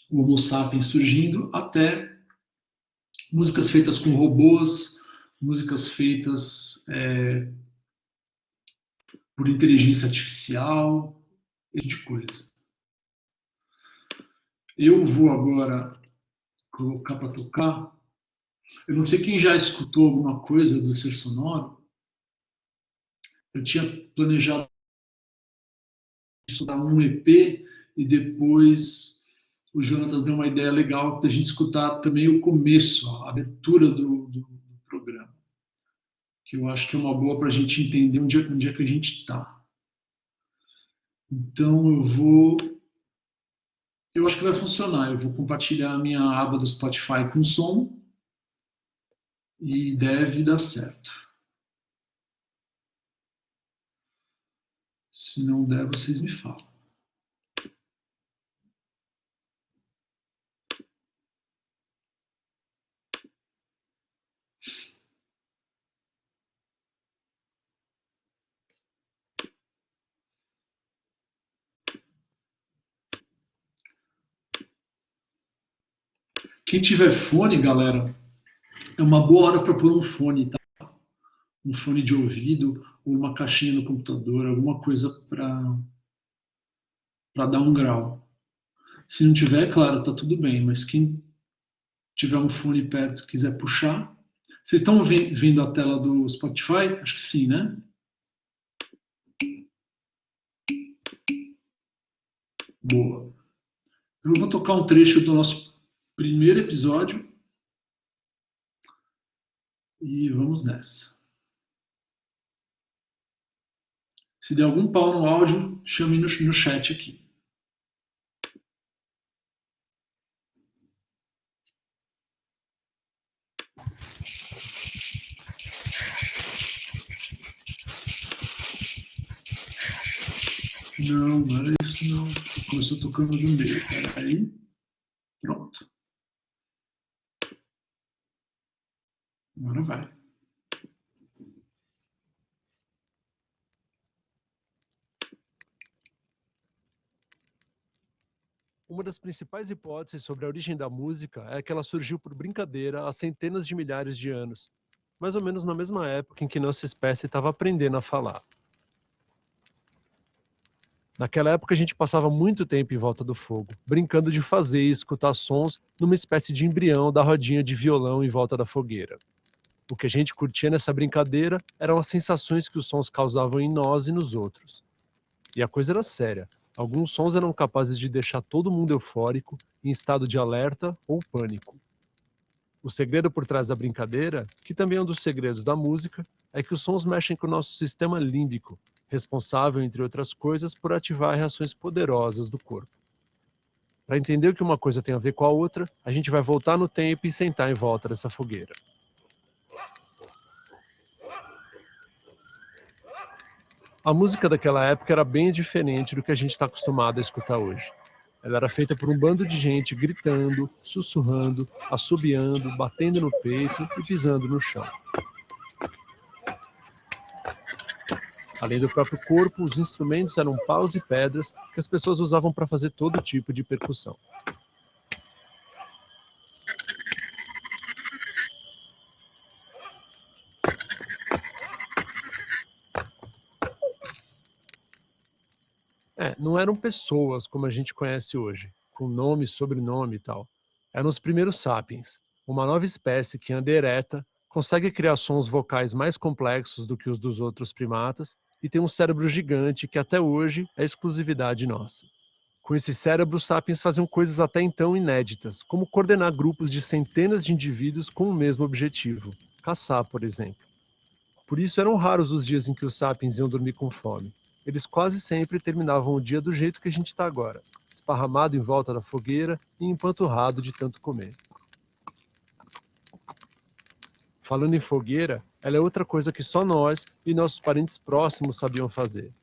o Homo sapiens surgindo, até músicas feitas com robôs, músicas feitas por inteligência artificial, esse tipo de coisa. Eu vou agora colocar para tocar Eu não sei quem já escutou alguma coisa do Ser Sonoro. Eu tinha planejado estudar um EP e depois o Jonatas deu uma ideia legal da gente escutar também o começo, a abertura do programa, que eu acho que é uma boa para a gente entender onde é que a gente está. Então eu acho que vai funcionar. Eu vou compartilhar a minha aba do Spotify com som e deve dar certo. Se não der, vocês me falam. Quem tiver fone, galera, é uma boa hora para pôr um fone, tá? Um fone de ouvido ou uma caixinha no computador, alguma coisa para dar um grau. Se não tiver, claro, tá tudo bem, mas quem tiver um fone perto e quiser puxar. Vocês estão vendo a tela do Spotify? Acho que sim, né? Boa. Eu vou tocar um trecho do nosso primeiro episódio e vamos nessa. Se der algum pau no áudio, chame no chat aqui. Não, não era isso não. Começou tocando no meio. Peraí. Pronto. Agora vai. Uma das principais hipóteses sobre a origem da música é que ela surgiu por brincadeira há centenas de milhares de anos, mais ou menos na mesma época em que nossa espécie estava aprendendo a falar. Naquela época a gente passava muito tempo em volta do fogo, brincando de fazer e escutar sons numa espécie de embrião da rodinha de violão em volta da fogueira. O que a gente curtia nessa brincadeira eram as sensações que os sons causavam em nós e nos outros. E a coisa era séria. Alguns sons eram capazes de deixar todo mundo eufórico, em estado de alerta ou pânico. O segredo por trás da brincadeira, que também é um dos segredos da música, é que os sons mexem com o nosso sistema límbico, responsável, entre outras coisas, por ativar reações poderosas do corpo. Para entender o que uma coisa tem a ver com a outra, a gente vai voltar no tempo e sentar em volta dessa fogueira. A música daquela época era bem diferente do que a gente está acostumado a escutar hoje. Ela era feita por um bando de gente gritando, sussurrando, assobiando, batendo no peito e pisando no chão. Além do próprio corpo, os instrumentos eram paus e pedras que as pessoas usavam para fazer todo tipo de percussão. Não eram pessoas como a gente conhece hoje, com nome, sobrenome e tal. Eram os primeiros sapiens, uma nova espécie que anda ereta, consegue criar sons vocais mais complexos do que os dos outros primatas e tem um cérebro gigante que até hoje é exclusividade nossa. Com esse cérebro, os sapiens faziam coisas até então inéditas, como coordenar grupos de centenas de indivíduos com o mesmo objetivo, caçar, por exemplo. Por isso eram raros os dias em que os sapiens iam dormir com fome. Eles quase sempre terminavam o dia do jeito que a gente está agora, esparramado em volta da fogueira e empanturrado de tanto comer. Falando em fogueira, ela é outra coisa que só nós e nossos parentes próximos sabiam fazer.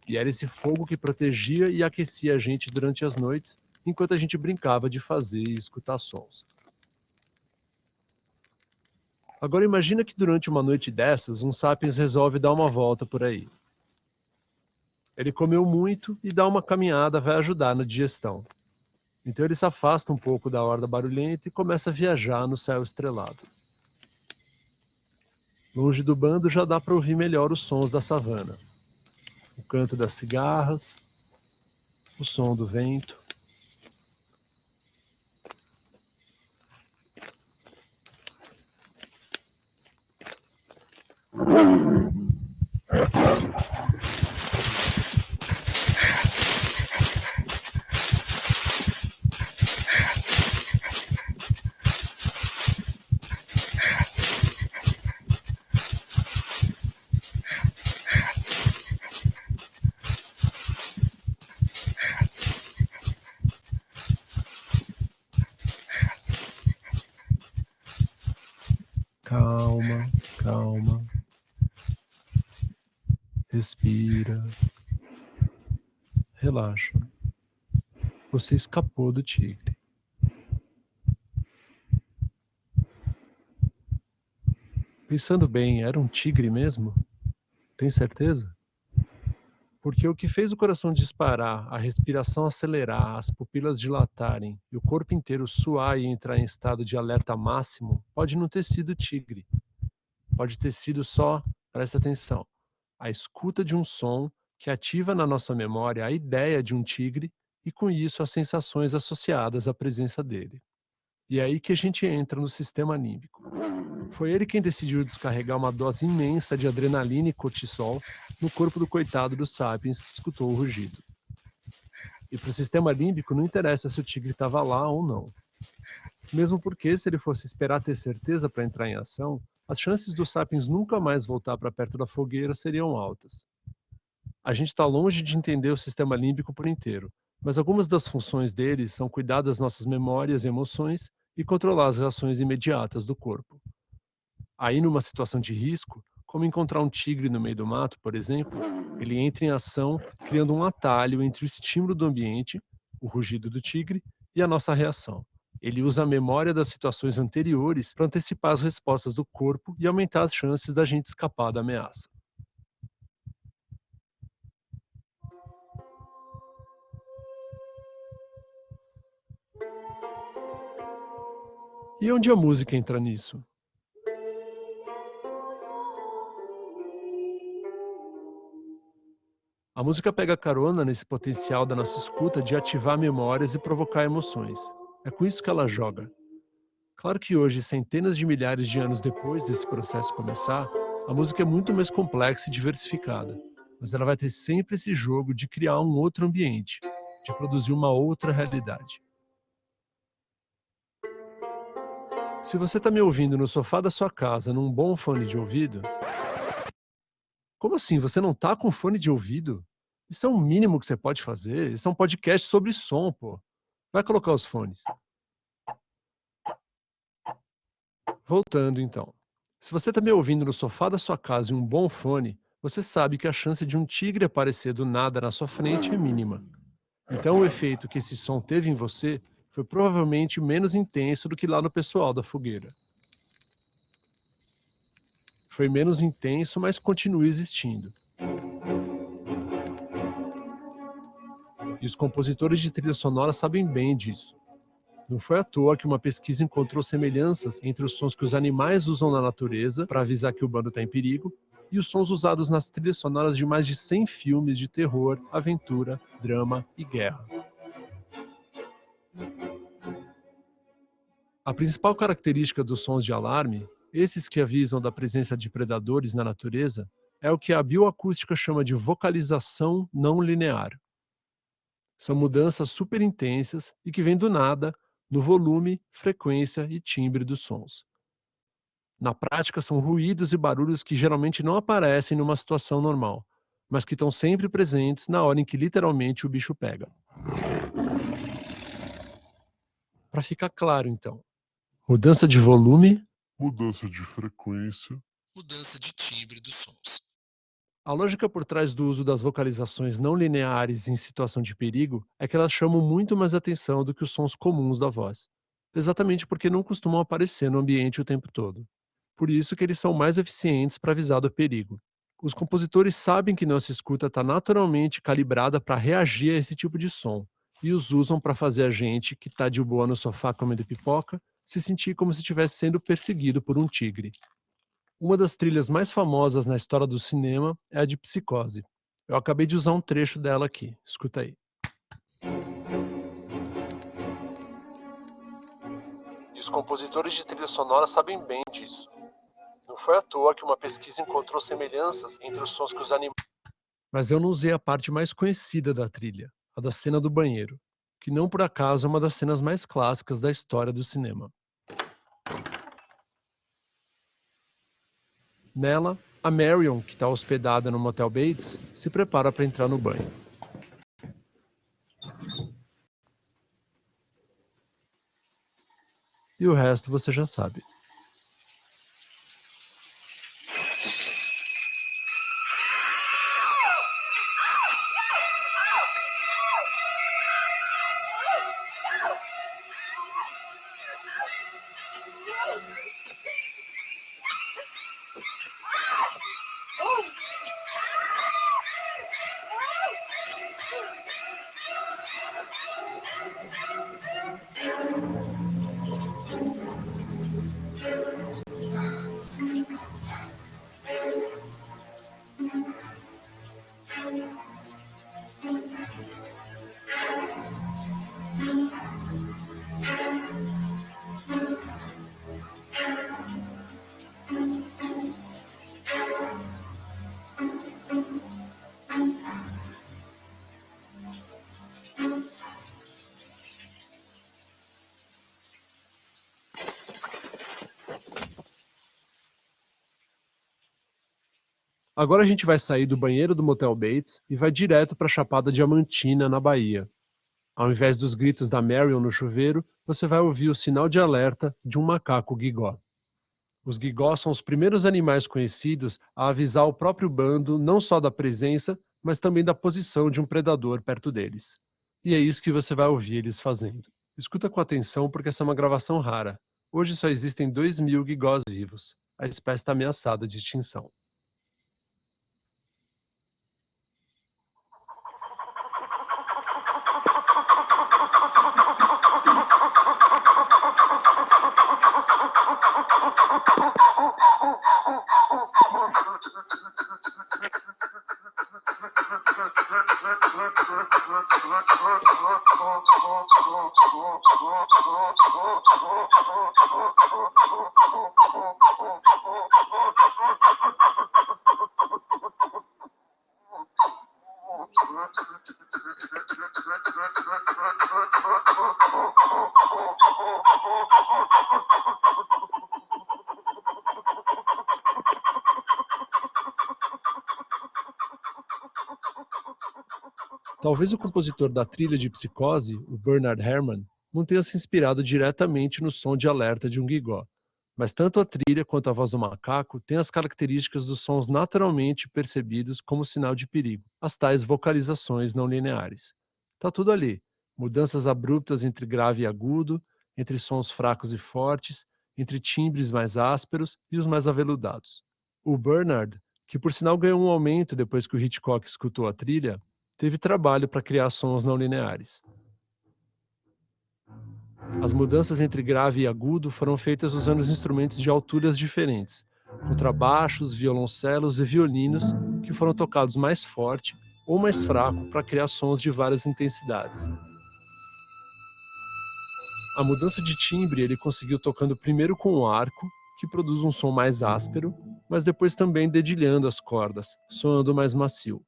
E era esse fogo que protegia e aquecia a gente durante as noites, enquanto a gente brincava de fazer e escutar sons. Agora imagina que durante uma noite dessas, um sapiens resolve dar uma volta por aí. Ele comeu muito e dar uma caminhada vai ajudar na digestão. Então ele se afasta um pouco da horda barulhenta e começa a viajar no céu estrelado. Longe do bando já dá para ouvir melhor os sons da savana. O canto das cigarras, o som do vento. Calma, calma. Respira. Relaxa. Você escapou do tigre. Pensando bem, era um tigre mesmo? Tem certeza? Porque o que fez o coração disparar, a respiração acelerar, as pupilas dilatarem e o corpo inteiro suar e entrar em estado de alerta máximo pode não ter sido o tigre. Pode ter sido só, presta atenção, a escuta de um som que ativa na nossa memória a ideia de um tigre e com isso as sensações associadas à presença dele. E é aí que a gente entra no sistema límbico. Foi ele quem decidiu descarregar uma dose imensa de adrenalina e cortisol no corpo do coitado do Sapiens que escutou o rugido. E para o sistema límbico não interessa se o tigre estava lá ou não. Mesmo porque, se ele fosse esperar ter certeza para entrar em ação, as chances do Sapiens nunca mais voltar para perto da fogueira seriam altas. A gente está longe de entender o sistema límbico por inteiro, mas algumas das funções dele são cuidar das nossas memórias e emoções e controlar as reações imediatas do corpo. Aí, numa situação de risco, como encontrar um tigre no meio do mato, por exemplo, ele entra em ação criando um atalho entre o estímulo do ambiente, o rugido do tigre, e a nossa reação. Ele usa a memória das situações anteriores para antecipar as respostas do corpo e aumentar as chances da gente escapar da ameaça. E onde a música entra nisso? A música pega carona nesse potencial da nossa escuta de ativar memórias e provocar emoções. É com isso que ela joga. Claro que hoje, centenas de milhares de anos depois desse processo começar, a música é muito mais complexa e diversificada, mas ela vai ter sempre esse jogo de criar um outro ambiente, de produzir uma outra realidade. Se você está me ouvindo no sofá da sua casa, num bom fone de ouvido... Como assim? Você não está com fone de ouvido? Isso é o mínimo que você pode fazer. Isso é um podcast sobre som, pô. Vai colocar os fones. Voltando, então. Se você está me ouvindo no sofá da sua casa em um bom fone, você sabe que a chance de um tigre aparecer do nada na sua frente é mínima. Então o efeito que esse som teve em você foi provavelmente menos intenso do que lá no pessoal da fogueira. Foi menos intenso, mas continua existindo. E os compositores de trilha sonora sabem bem disso. Não foi à toa que uma pesquisa encontrou semelhanças entre os sons que os animais usam na natureza para avisar que o bando está em perigo e os sons usados nas trilhas sonoras de mais de 100 filmes de terror, aventura, drama e guerra. A principal característica dos sons de alarme, esses que avisam da presença de predadores na natureza, é o que a bioacústica chama de vocalização não linear. São mudanças super intensas e que vêm do nada no volume, frequência e timbre dos sons. Na prática, são ruídos e barulhos que geralmente não aparecem numa situação normal, mas que estão sempre presentes na hora em que literalmente o bicho pega. Para ficar claro, então, mudança de volume, mudança de frequência, mudança de timbre dos sons. A lógica por trás do uso das vocalizações não lineares em situação de perigo é que elas chamam muito mais atenção do que os sons comuns da voz, exatamente porque não costumam aparecer no ambiente o tempo todo. Por isso que eles são mais eficientes para avisar do perigo. Os compositores sabem que nossa escuta está naturalmente calibrada para reagir a esse tipo de som, e os usam para fazer a gente, que está de boa no sofá comendo pipoca, se sentir como se estivesse sendo perseguido por um tigre. Uma das trilhas mais famosas na história do cinema é a de Psicose. Eu acabei de usar um trecho dela aqui. Escuta aí. E os compositores de trilha sonora sabem bem disso. Não foi à toa que uma pesquisa encontrou semelhanças entre os sons que os animais... Mas eu não usei a parte mais conhecida da trilha, a da cena do banheiro, que não por acaso é uma das cenas mais clássicas da história do cinema. Nela, a Marion, que está hospedada no Motel Bates, se prepara para entrar no banho. E o resto você já sabe. Agora a gente vai sair do banheiro do Motel Bates e vai direto para a Chapada Diamantina, na Bahia. Ao invés dos gritos da Marion no chuveiro, você vai ouvir o sinal de alerta de um macaco guigó. Os guigós são os primeiros animais conhecidos a avisar o próprio bando não só da presença, mas também da posição de um predador perto deles. E é isso que você vai ouvir eles fazendo. Escuta com atenção porque essa é uma gravação rara. Hoje só existem 2.000 guigós vivos. A espécie está ameaçada de extinção. Talvez o compositor da trilha de Psicose, o Bernard Herrmann, não tenha se inspirado diretamente no som de alerta de um guigó, mas tanto a trilha quanto a voz do macaco têm as características dos sons naturalmente percebidos como sinal de perigo, as tais vocalizações não lineares. Tá tudo ali, mudanças abruptas entre grave e agudo, entre sons fracos e fortes, entre timbres mais ásperos e os mais aveludados. O Bernard, que por sinal ganhou um aumento depois que o Hitchcock escutou a trilha, teve trabalho para criar sons não lineares. As mudanças entre grave e agudo foram feitas usando os instrumentos de alturas diferentes, contrabaixos, violoncelos e violinos, que foram tocados mais forte ou mais fraco para criar sons de várias intensidades. A mudança de timbre ele conseguiu tocando primeiro com o arco, que produz um som mais áspero, mas depois também dedilhando as cordas, soando mais macio.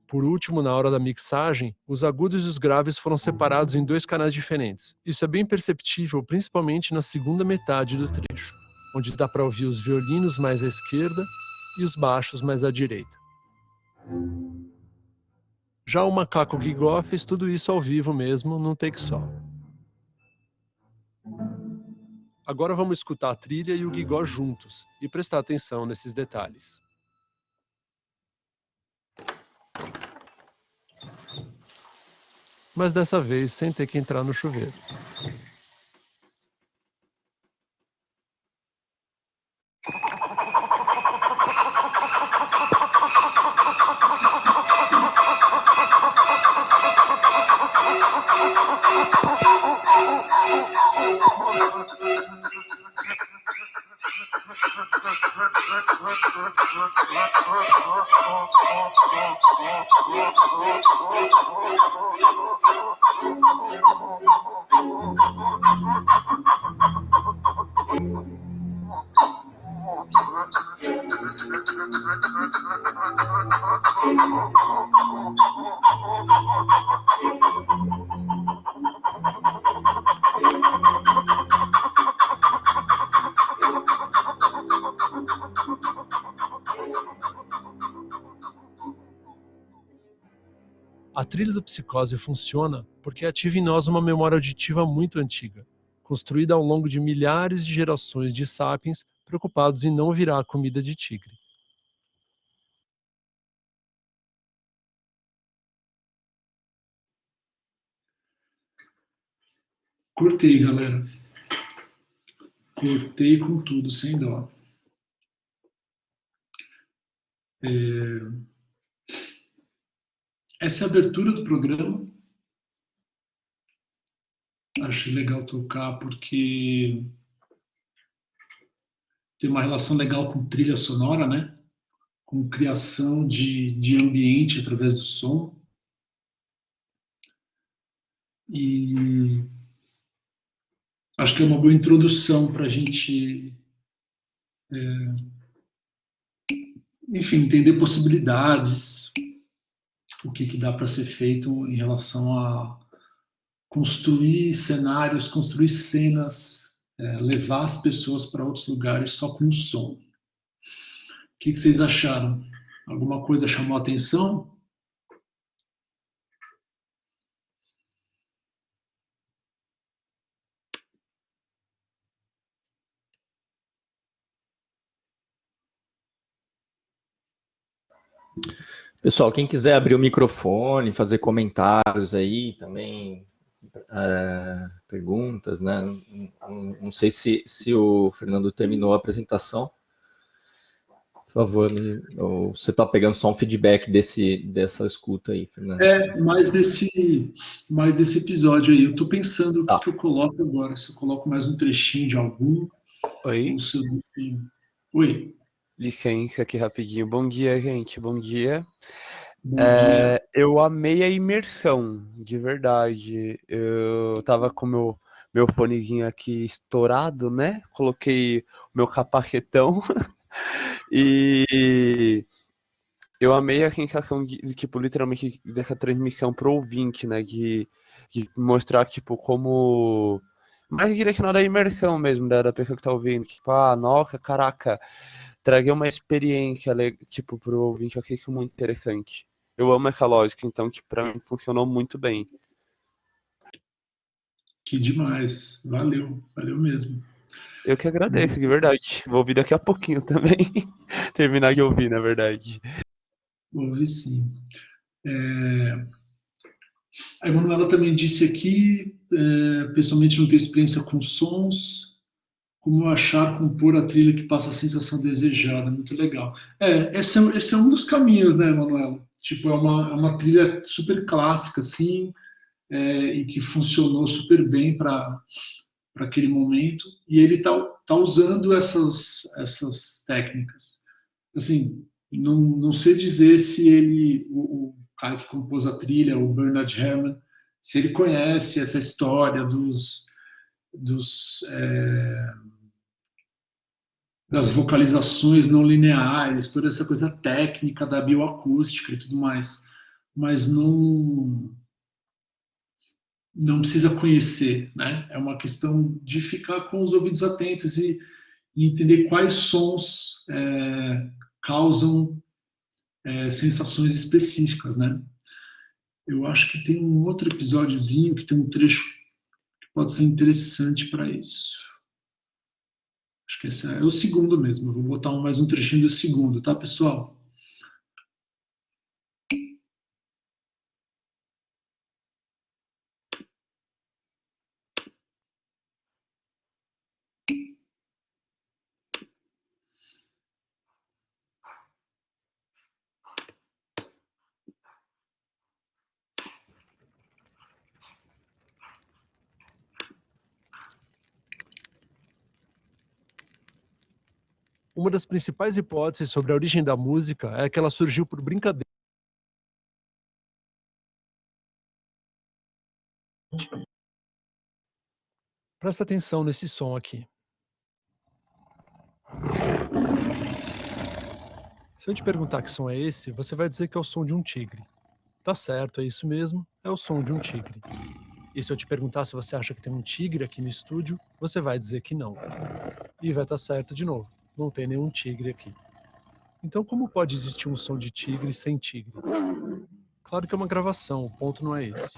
Por último, na hora da mixagem, os agudos e os graves foram separados em 2 canais diferentes. Isso é bem perceptível, principalmente na segunda metade do trecho, onde dá para ouvir os violinos mais à esquerda e os baixos mais à direita. Já o macaco guigó fez tudo isso ao vivo mesmo, num take só. Agora vamos escutar a trilha e o guigó juntos, e prestar atenção nesses detalhes. Mas dessa vez sem ter que entrar no chuveiro. A trilha do Psicose funciona porque ativa em nós uma memória auditiva muito antiga, construída ao longo de milhares de gerações de sapiens preocupados em não virar comida de tigre. Cortei, galera. Cortei com tudo, sem dó. Essa é a abertura do programa. Achei legal tocar porque tem uma relação legal com trilha sonora, né? Com criação de ambiente através do som. E acho que é uma boa introdução para a gente, enfim, entender possibilidades, o que dá para ser feito em relação a construir cenários, construir cenas, levar as pessoas para outros lugares só com o som. O que vocês acharam? Alguma coisa chamou a atenção? Pessoal, quem quiser abrir o microfone, fazer comentários aí também, perguntas, né? Não sei se o Fernando terminou a apresentação. Por favor, você está pegando só um feedback dessa escuta aí, Fernando? Mais desse episódio aí. Eu estou pensando o que eu coloco agora. Se eu coloco mais um trechinho de algum. Oi? Ou se eu... Oi. Licença aqui rapidinho. Bom dia, gente. Bom dia. Bom dia. Eu amei a imersão, de verdade. Eu tava com meu fonezinho aqui estourado, né? Coloquei o meu capacetão e eu amei a sensação de, tipo, literalmente dessa transmissão pro ouvinte, né? De mostrar, tipo, como... mais direcionada à imersão mesmo, da pessoa que tá ouvindo. Tipo, nossa, caraca, trazer uma experiência, tipo, pro ouvinte, eu achei isso muito interessante. Eu amo essa lógica, então, tipo, pra mim funcionou muito bem. Que demais. Valeu mesmo. Eu que agradeço, de verdade. Vou ouvir daqui a pouquinho também. Terminar de ouvir, na verdade. Ouvi sim. A Emanuela também disse aqui, pessoalmente não tem experiência com sons, como achar compor a trilha que passa a sensação desejada, muito legal. Esse é um dos caminhos, né, Emanuela? Tipo, é uma trilha super clássica, assim, e que funcionou super bem para aquele momento, e ele tá usando essas técnicas. Assim, não sei dizer se ele, o cara que compôs a trilha, o Bernard Herrmann, se ele conhece essa história das vocalizações não lineares, toda essa coisa técnica da bioacústica e tudo mais, mas não precisa conhecer, né? É uma questão de ficar com os ouvidos atentos e entender quais sons causam sensações específicas, né? Eu acho que tem um outro episódiozinho que tem um trecho que pode ser interessante para isso. Acho que esse é o segundo mesmo. Eu vou botar mais um trechinho do segundo, tá, pessoal? Uma das principais hipóteses sobre a origem da música é que ela surgiu por brincadeira. Presta atenção nesse som aqui. Se eu te perguntar que som é esse, você vai dizer que é o som de um tigre. Tá certo, é isso mesmo, é o som de um tigre. E se eu te perguntar se você acha que tem um tigre aqui no estúdio, você vai dizer que não. E vai estar certo de novo, não tem nenhum tigre aqui. Então como pode existir um som de tigre sem tigre? Claro que é uma gravação, o ponto não é esse.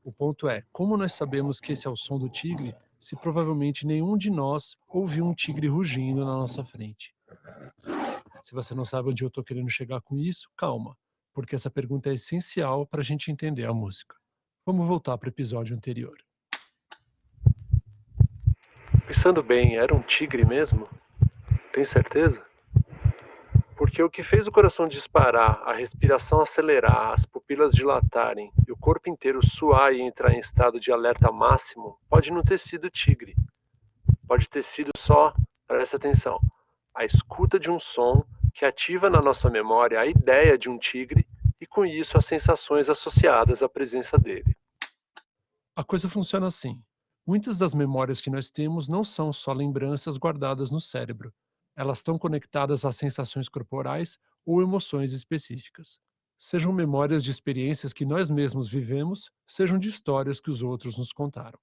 O ponto é, como nós sabemos que esse é o som do tigre, se provavelmente nenhum de nós ouviu um tigre rugindo na nossa frente? Se você não sabe onde eu estou querendo chegar com isso, calma, porque essa pergunta é essencial para a gente entender a música. Vamos voltar para o episódio anterior. Pensando bem, era um tigre mesmo? Tem certeza? Porque o que fez o coração disparar, a respiração acelerar, as pupilas dilatarem e o corpo inteiro suar e entrar em estado de alerta máximo pode não ter sido tigre. Pode ter sido só, presta atenção, a escuta de um som que ativa na nossa memória a ideia de um tigre e com isso as sensações associadas à presença dele. A coisa funciona assim. Muitas das memórias que nós temos não são só lembranças guardadas no cérebro. Elas estão conectadas a sensações corporais ou emoções específicas. Sejam memórias de experiências que nós mesmos vivemos, sejam de histórias que os outros nos contaram.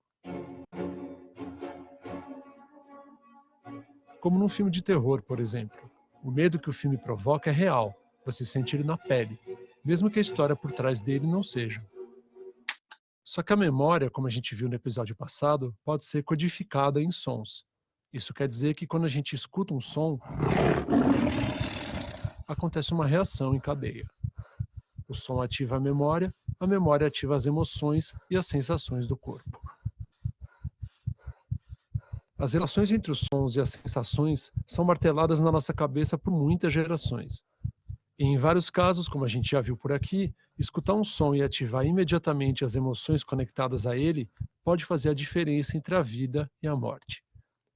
Como num filme de terror, por exemplo. O medo que o filme provoca é real, você sente ele na pele, mesmo que a história por trás dele não seja. Só que a memória, como a gente viu no episódio passado, pode ser codificada em sons. Isso quer dizer que quando a gente escuta um som, acontece uma reação em cadeia. O som ativa a memória ativa as emoções e as sensações do corpo. As relações entre os sons e as sensações são marteladas na nossa cabeça por muitas gerações. E em vários casos, como a gente já viu por aqui, escutar um som e ativar imediatamente as emoções conectadas a ele pode fazer a diferença entre a vida e a morte.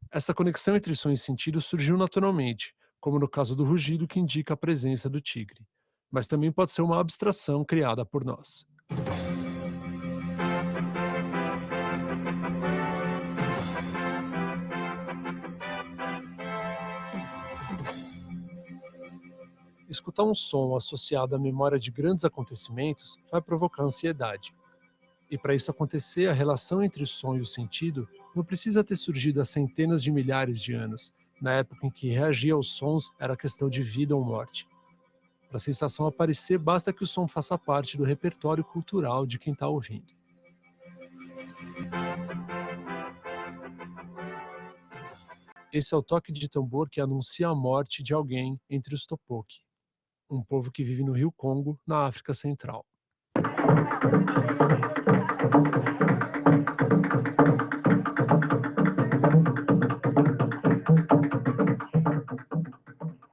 Essa conexão entre som e sentido surgiu naturalmente, como no caso do rugido que indica a presença do tigre, mas também pode ser uma abstração criada por nós. Escutar um som associado à memória de grandes acontecimentos vai provocar ansiedade. E para isso acontecer, a relação entre o som e o sentido não precisa ter surgido há centenas de milhares de anos, na época em que reagir aos sons era questão de vida ou morte. Para a sensação aparecer, basta que o som faça parte do repertório cultural de quem está ouvindo. Esse é o toque de tambor que anuncia a morte de alguém entre os Topoki, um povo que vive no Rio Congo, na África Central.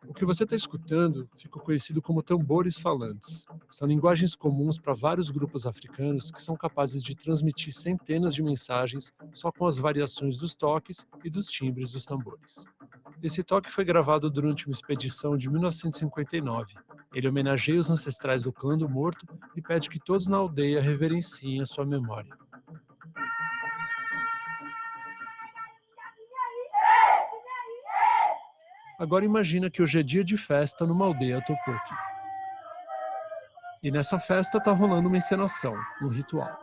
O que você está escutando ficou conhecido como tambores falantes. São linguagens comuns para vários grupos africanos que são capazes de transmitir centenas de mensagens só com as variações dos toques e dos timbres dos tambores. Esse toque foi gravado durante uma expedição de 1959. Ele homenageia os ancestrais do clã do morto e pede que todos na aldeia reverenciem a sua memória. Agora imagina que hoje é dia de festa numa aldeia Topoki. E nessa festa está rolando uma encenação, um ritual.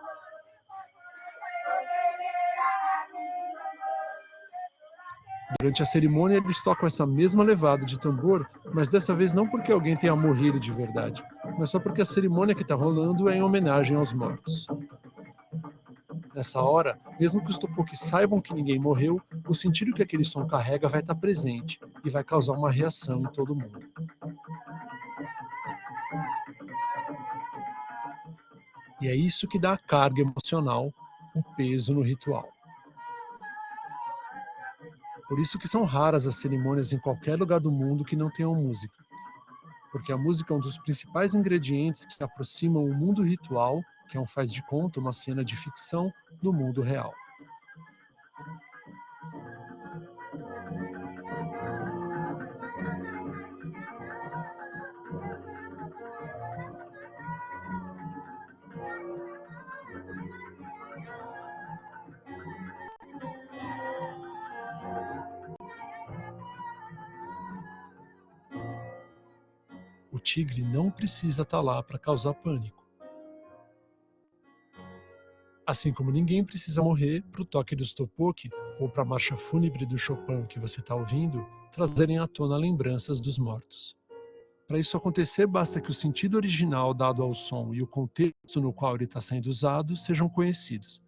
Durante a cerimônia eles tocam essa mesma levada de tambor, mas dessa vez não porque alguém tenha morrido de verdade, mas só porque a cerimônia que está rolando é em homenagem aos mortos. Nessa hora, mesmo que os Topoki saibam que ninguém morreu, o sentido que aquele som carrega vai estar presente e vai causar uma reação em todo mundo. E é isso que dá a carga emocional, o peso no ritual. Por isso que são raras as cerimônias em qualquer lugar do mundo que não tenham música. Porque a música é um dos principais ingredientes que aproximam o mundo ritual, que é um faz de conta, uma cena de ficção, do mundo real. O tigre não precisa estar lá para causar pânico. Assim como ninguém precisa morrer para o toque dos topoki ou para a marcha fúnebre do Chopin que você está ouvindo trazerem à tona lembranças dos mortos. Para isso acontecer, basta que o sentido original dado ao som e o contexto no qual ele está sendo usado sejam conhecidos.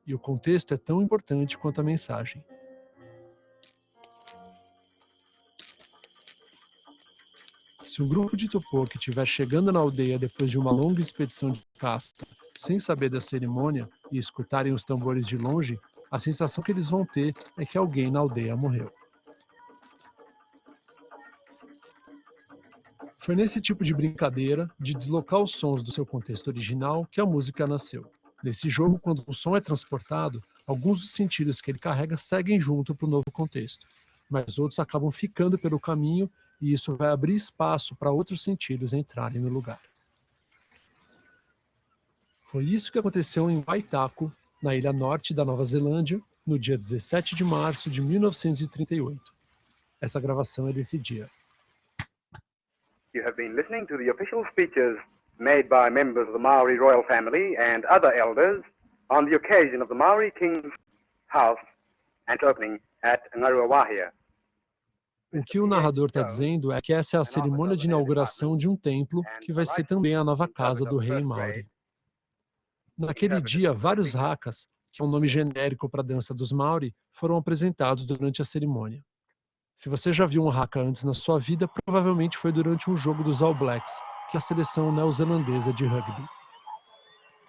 E o contexto é tão importante quanto a mensagem. Se um grupo de topoki estiver chegando na aldeia depois de uma longa expedição de caça, sem saber da cerimônia e escutarem os tambores de longe, a sensação que eles vão ter é que alguém na aldeia morreu. Foi nesse tipo de brincadeira, de deslocar os sons do seu contexto original, que a música nasceu. Nesse jogo, quando o som é transportado, alguns dos sentidos que ele carrega seguem junto para o novo contexto, mas outros acabam ficando pelo caminho e isso vai abrir espaço para outros sentidos entrarem no lugar. Foi isso que aconteceu em Waitako, na ilha norte da Nova Zelândia, no dia 17 de março de 1938. Essa gravação é desse dia. You have been listening to the official speeches made by members of the Maori royal family and other elders on the occasion of the Maori King's House and opening at Ngaruawahia. O que o narrador está dizendo é que essa é a cerimônia de inauguração de um templo que vai ser também a nova casa do rei Maori. Naquele dia, vários hakas, que é um nome genérico para a dança dos Maori, foram apresentados durante a cerimônia. Se você já viu um haka antes na sua vida, provavelmente foi durante um jogo dos All Blacks, que é a seleção neozelandesa de rugby.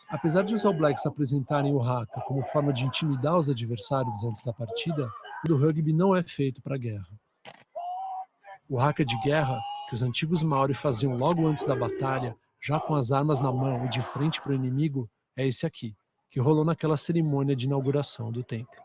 Apesar de os All Blacks apresentarem o haka como forma de intimidar os adversários antes da partida, o rugby não é feito para a guerra. O haka de guerra, que os antigos Maori faziam logo antes da batalha, já com as armas na mão e de frente para o inimigo, é esse aqui, que rolou naquela cerimônia de inauguração do templo.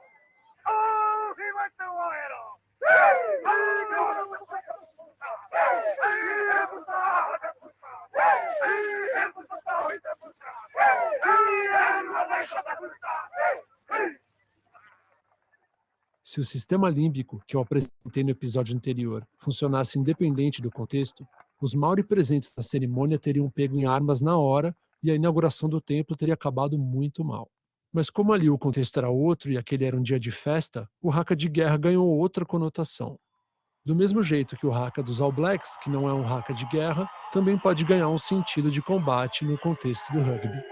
Se o sistema límbico, que eu apresentei no episódio anterior, funcionasse independente do contexto, os Maori presentes na cerimônia teriam pego em armas na hora e a inauguração do templo teria acabado muito mal. Mas como ali o contexto era outro e aquele era um dia de festa, o haka de guerra ganhou outra conotação. Do mesmo jeito que o haka dos All Blacks, que não é um haka de guerra, também pode ganhar um sentido de combate no contexto do rugby.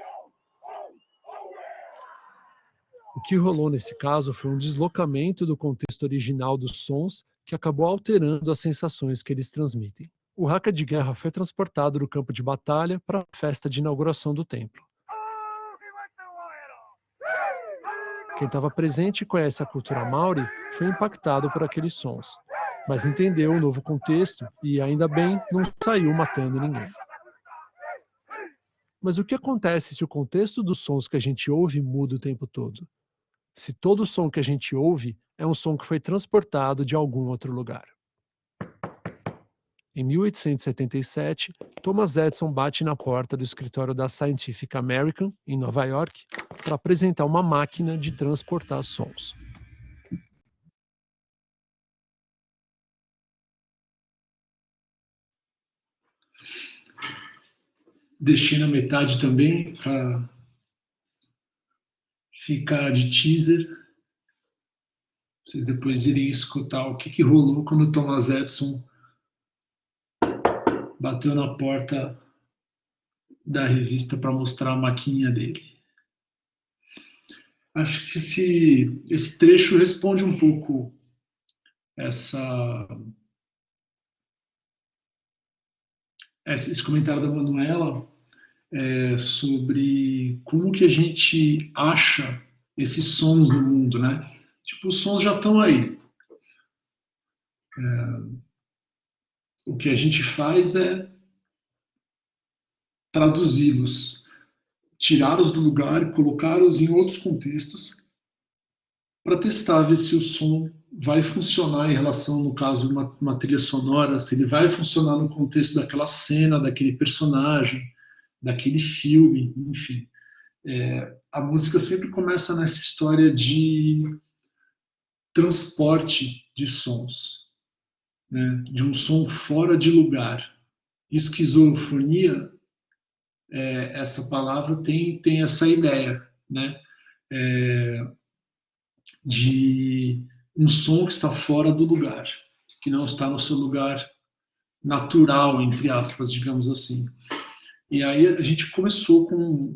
O que rolou nesse caso foi um deslocamento do contexto original dos sons que acabou alterando as sensações que eles transmitem. O haka de guerra foi transportado do campo de batalha para a festa de inauguração do templo. Quem estava presente e conhece a cultura Maori foi impactado por aqueles sons, mas entendeu o novo contexto e, ainda bem, não saiu matando ninguém. Mas o que acontece se o contexto dos sons que a gente ouve muda o tempo todo? Se todo som que a gente ouve é um som que foi transportado de algum outro lugar. Em 1877, Thomas Edison bate na porta do escritório da Scientific American, em Nova York, para apresentar uma máquina de transportar sons. Deixei na metade também para ficar de teaser. Vocês depois irem escutar o que rolou quando o Thomas Edison bateu na porta da revista para mostrar a maquininha dele. Acho que esse trecho responde um pouco esse comentário da Manuela sobre como que a gente acha esses sons no mundo, né? Tipo, os sons já estão aí. O que a gente faz é traduzi-los, tirá-los do lugar e colocá-los em outros contextos para testar, ver se o som vai funcionar em relação, no caso, uma trilha sonora, se ele vai funcionar no contexto daquela cena, daquele personagem, daquele filme, enfim. A música sempre começa nessa história de transporte de sons, né? De um som fora de lugar. esquizofonia, essa palavra tem essa ideia, né? De um som que está fora do lugar, que não está no seu lugar natural, entre aspas, digamos assim. E aí a gente começou com,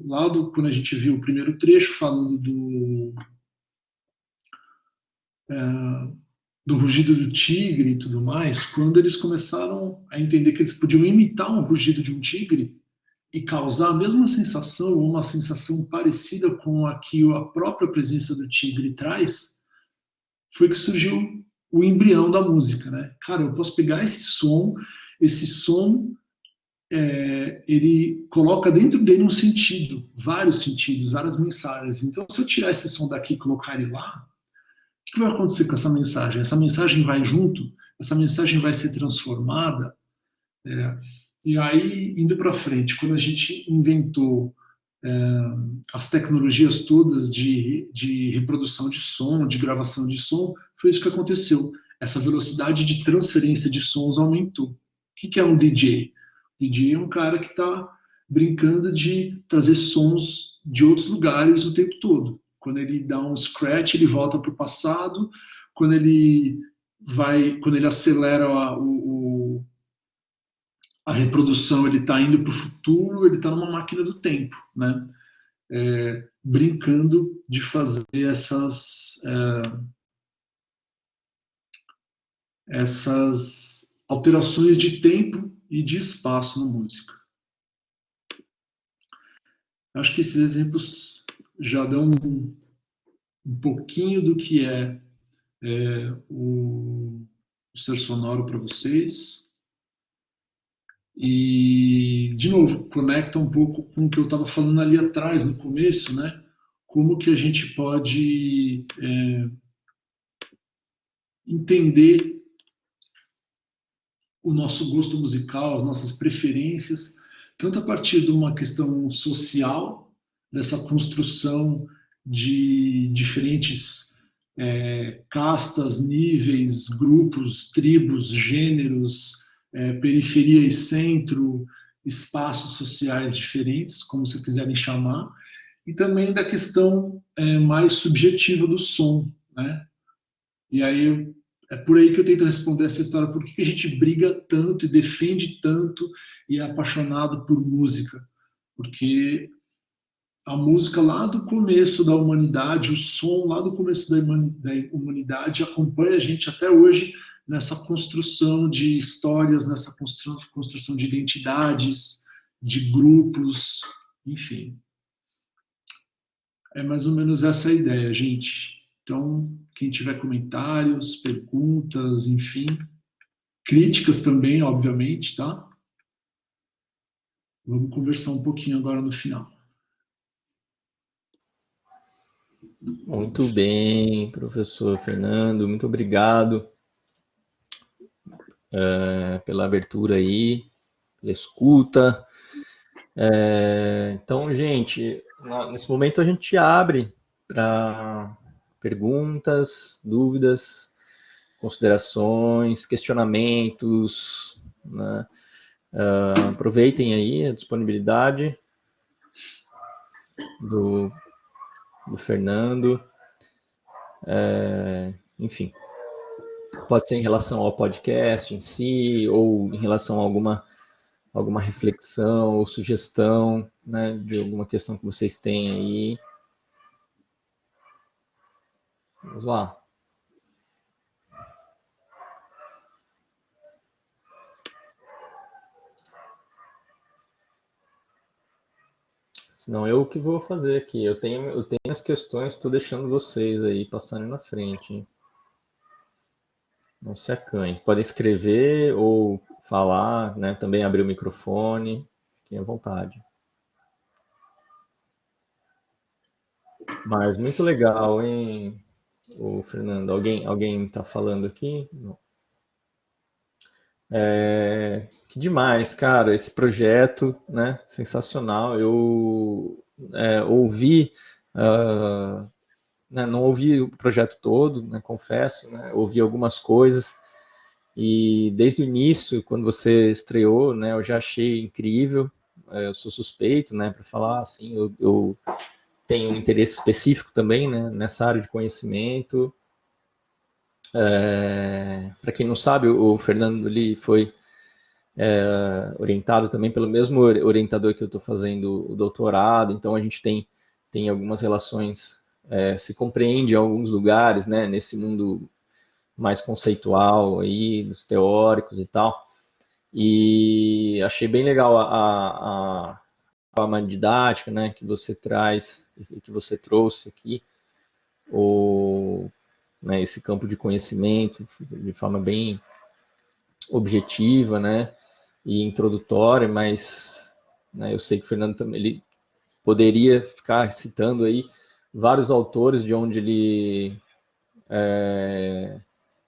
quando a gente viu o primeiro trecho falando do rugido do tigre e tudo mais, quando eles começaram a entender que eles podiam imitar um rugido de um tigre e causar a mesma sensação, ou uma sensação parecida com a que a própria presença do tigre traz, foi que surgiu o embrião da música, né? Cara, eu posso pegar esse som ele coloca dentro dele um sentido, vários sentidos, várias mensagens. Então, se eu tirar esse som daqui e colocar ele lá, o que vai acontecer com essa mensagem? Essa mensagem vai junto? Essa mensagem vai ser transformada? E aí, indo para frente, quando a gente inventou as tecnologias todas de reprodução de som, de gravação de som, foi isso que aconteceu. Essa velocidade de transferência de sons aumentou. O que é um DJ? DJ é um cara que está brincando de trazer sons de outros lugares o tempo todo. Quando ele dá um scratch, ele volta para o passado. Quando ele acelera a reprodução, ele está indo para o futuro, ele está numa máquina do tempo, né? Brincando de fazer essas alterações de tempo e de espaço na música. Acho que esses exemplos já dão um pouquinho do que o ser sonoro para vocês. E, de novo, conecta um pouco com o que eu estava falando ali atrás, no começo, né? Como que a gente pode entender o nosso gosto musical, as nossas preferências, tanto a partir de uma questão social, dessa construção de diferentes castas, níveis, grupos, tribos, gêneros, periferia e centro, espaços sociais diferentes, como vocês quiserem chamar, e também da questão mais subjetiva do som, né? E aí é por aí que eu tento responder essa história. Por que a gente briga tanto e defende tanto e é apaixonado por música? Porque a música lá do começo da humanidade, o som lá do começo da humanidade acompanha a gente até hoje nessa construção de histórias, nessa construção de identidades, de grupos, enfim. É mais ou menos essa a ideia, gente. Então, quem tiver comentários, perguntas, enfim, críticas também, obviamente, tá? Vamos conversar um pouquinho agora no final. Muito bem, professor Fernando, muito obrigado pela abertura aí, pela escuta. Então, gente, nesse momento a gente abre para perguntas, dúvidas, considerações, questionamentos, né? Aproveitem aí a disponibilidade do Fernando. Enfim, pode ser em relação ao podcast em si, ou em relação a alguma reflexão ou sugestão, né, de alguma questão que vocês têm aí. Vamos lá. Senão eu que vou fazer aqui. Eu tenho as questões, estou deixando vocês aí passarem na frente, hein? Não se acanhem. Podem escrever ou falar, né? Também abrir o microfone. Fiquem à vontade. Mas muito legal, hein, o Fernando? Alguém está falando aqui? Não. Que demais, cara, esse projeto, né? Sensacional. Eu ouvi, né, não ouvi o projeto todo, né, confesso, né? Ouvi algumas coisas E desde o início, quando você estreou, né, eu já achei incrível. Eu sou suspeito, né, para falar assim. Eu tenho um interesse específico também, né, nessa área de conhecimento. Para quem não sabe, o Fernando ele foi orientado também pelo mesmo orientador que eu estou fazendo o doutorado. Então a gente tem algumas relações, se compreende em alguns lugares, né, nesse mundo mais conceitual aí, dos teóricos e tal. E achei bem legal a forma didática, né, que você traz e que você trouxe aqui, né, esse campo de conhecimento de forma bem objetiva, né, e introdutória, mas né, eu sei que o Fernando também ele poderia ficar citando aí vários autores de onde ele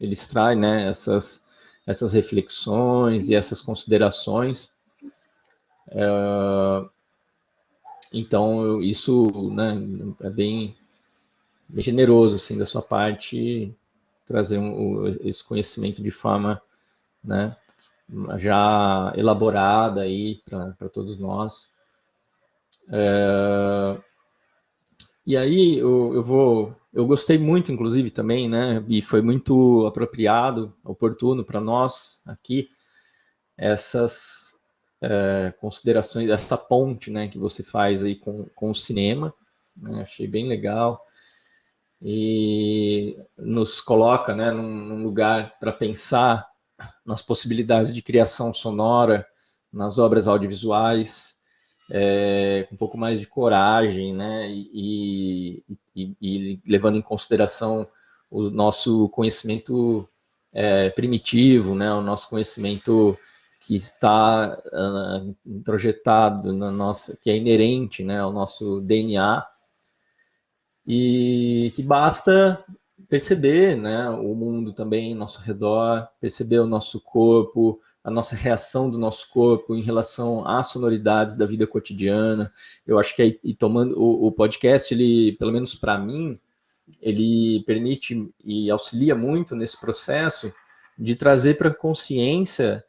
extrai, né, essas reflexões e essas considerações. Então, isso, né, é bem generoso assim, da sua parte trazer esse conhecimento de forma, né, já elaborada aí para todos nós. E aí eu gostei muito, inclusive, também, né, e foi muito apropriado, oportuno para nós aqui, essas considerações, essa ponte, né, que você faz aí com o cinema, né, achei bem legal, e nos coloca, né, num lugar para pensar nas possibilidades de criação sonora, nas obras audiovisuais, com um pouco mais de coragem, né, e levando em consideração o nosso conhecimento primitivo, né, o nosso conhecimento que está introjetado na nossa, que é inerente, né, ao nosso DNA, e que basta perceber, né, o mundo também ao nosso redor, perceber o nosso corpo, a nossa reação do nosso corpo em relação às sonoridades da vida cotidiana. Eu acho que e tomando o podcast, ele, pelo menos para mim, ele permite e auxilia muito nesse processo de trazer para a consciência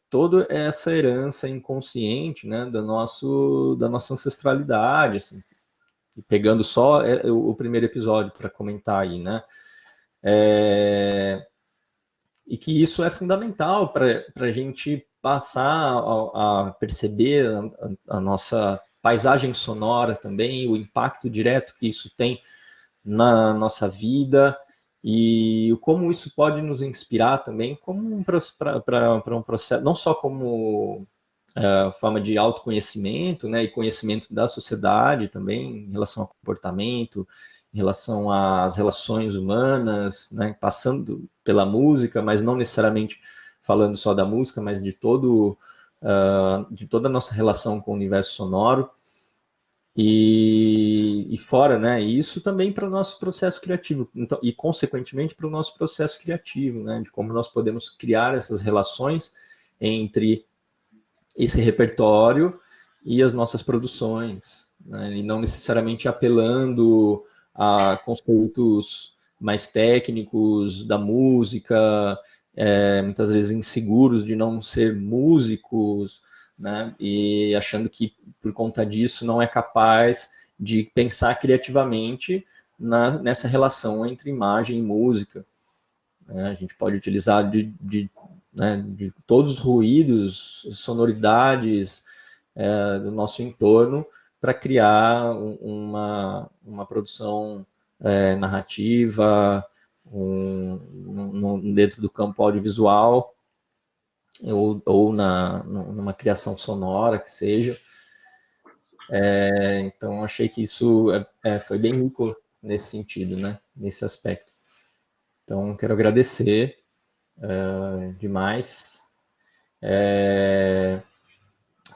toda essa herança inconsciente, né, da nossa ancestralidade, assim. E pegando só o primeiro episódio para comentar aí, né? E que isso é fundamental para a gente passar a perceber a nossa paisagem sonora também, o impacto direto que isso tem na nossa vida e como isso pode nos inspirar também como para um processo, não só como forma de autoconhecimento, né, e conhecimento da sociedade também, em relação ao comportamento, em relação às relações humanas, né, passando pela música, mas não necessariamente falando só da música, mas de de toda a nossa relação com o universo sonoro. E fora, né, isso também para o nosso processo criativo, então, e consequentemente para o nosso processo criativo, né, de como nós podemos criar essas relações entre esse repertório e as nossas produções, né? E não necessariamente apelando a conceitos mais técnicos da música, muitas vezes inseguros de não ser músicos, né? E achando que por conta disso não é capaz de pensar criativamente nessa relação entre imagem e música. A gente pode utilizar né, de todos os ruídos, sonoridades do nosso entorno para criar uma produção narrativa dentro do campo audiovisual ou numa criação sonora que seja. Então, achei que isso foi bem rico nesse sentido, né, nesse aspecto. Então, quero agradecer demais. A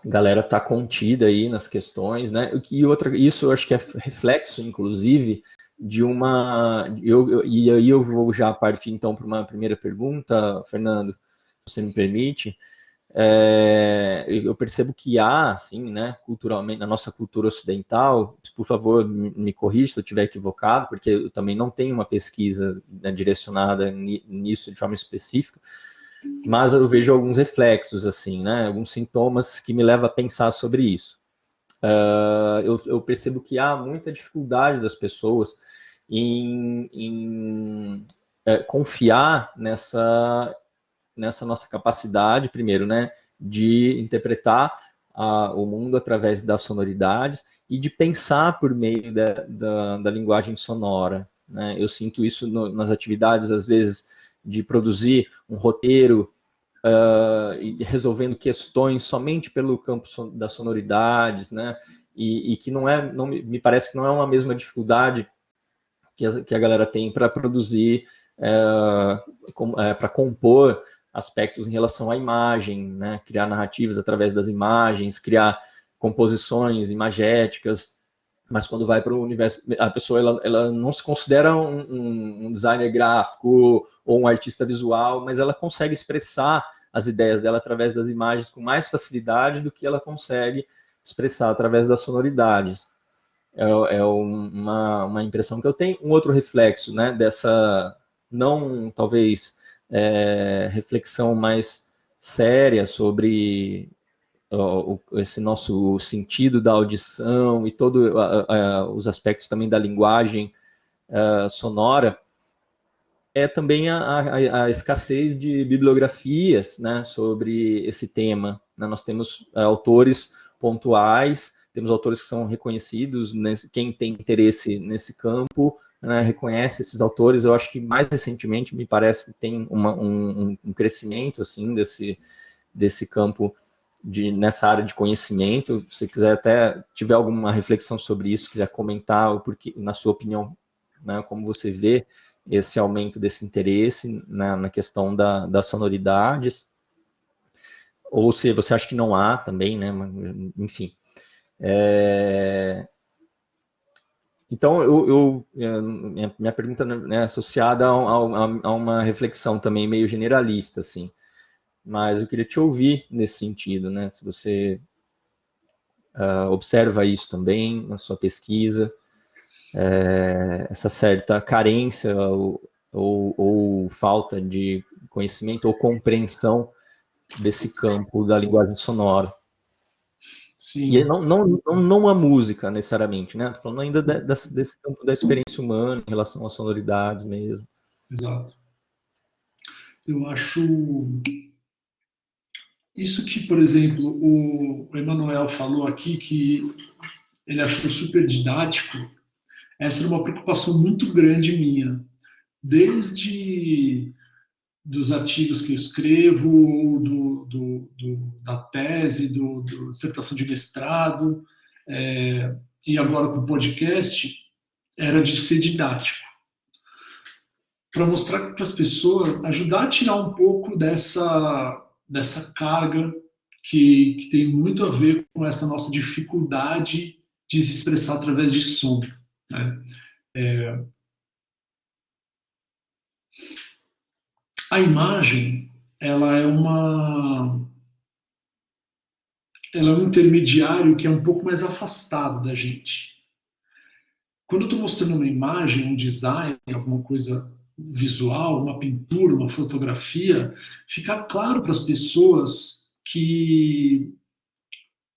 galera está contida aí nas questões, né? Isso eu acho que é reflexo, inclusive, de uma. E aí eu vou já partir então para uma primeira pergunta, Fernando, se você me permite. Eu percebo que há, assim, né, culturalmente, na nossa cultura ocidental, por favor, me corrija se eu estiver equivocado, porque eu também não tenho uma pesquisa, né, direcionada nisso de forma específica, mas eu vejo alguns reflexos, assim, né? Alguns sintomas que me levam a pensar sobre isso. Eu percebo que há muita dificuldade das pessoas em confiar nessa nossa capacidade, primeiro, né, de interpretar o mundo através das sonoridades e de pensar por meio da linguagem sonora. Né? Eu sinto isso nas atividades, às vezes, de produzir um roteiro e resolvendo questões somente pelo campo das sonoridades, né? E que não me parece que não é uma mesma dificuldade que a galera tem para produzir, para compor aspectos em relação à imagem, né? Criar narrativas através das imagens, criar composições imagéticas, mas quando vai para o universo, a pessoa ela não se considera um designer gráfico ou um artista visual, mas ela consegue expressar as ideias dela através das imagens com mais facilidade do que ela consegue expressar através das sonoridades. É uma impressão que eu tenho. Um outro reflexo, né, dessa, não talvez, reflexão mais séria sobre esse nosso sentido da audição e todos os aspectos também da linguagem sonora, é também a escassez de bibliografias, né, sobre esse tema. Né? Nós temos autores pontuais, temos autores que são reconhecidos, quem tem interesse nesse campo, né, reconhece esses autores. Eu acho que mais recentemente me parece que tem um crescimento assim desse campo nessa área de conhecimento. Se você quiser até tiver alguma reflexão sobre isso, quiser comentar o porquê, na sua opinião, né, como você vê esse aumento desse interesse na questão das sonoridades, ou se você acha que não há também, né, enfim. Então, minha pergunta é associada a uma reflexão também meio generalista, assim, mas eu queria te ouvir nesse sentido, né, se você observa isso também na sua pesquisa, essa certa carência ou falta de conhecimento ou compreensão desse campo da linguagem sonora. Sim. E não a música, necessariamente, né? Estou falando ainda desse campo da experiência humana em relação às sonoridades mesmo. Exato. Eu acho isso que, por exemplo, o Emanuel falou aqui, que ele achou super didático. Essa era uma preocupação muito grande minha, desde dos artigos que eu escrevo, da tese, da dissertação de mestrado, e agora com o podcast, era de ser didático. Para mostrar para as pessoas, ajudar a tirar um pouco dessa carga que tem muito a ver com essa nossa dificuldade de se expressar através de som. Né? A imagem, ela é um intermediário que é um pouco mais afastado da gente. Quando eu estou mostrando uma imagem, um design, alguma coisa visual, uma pintura, uma fotografia, fica claro para as pessoas que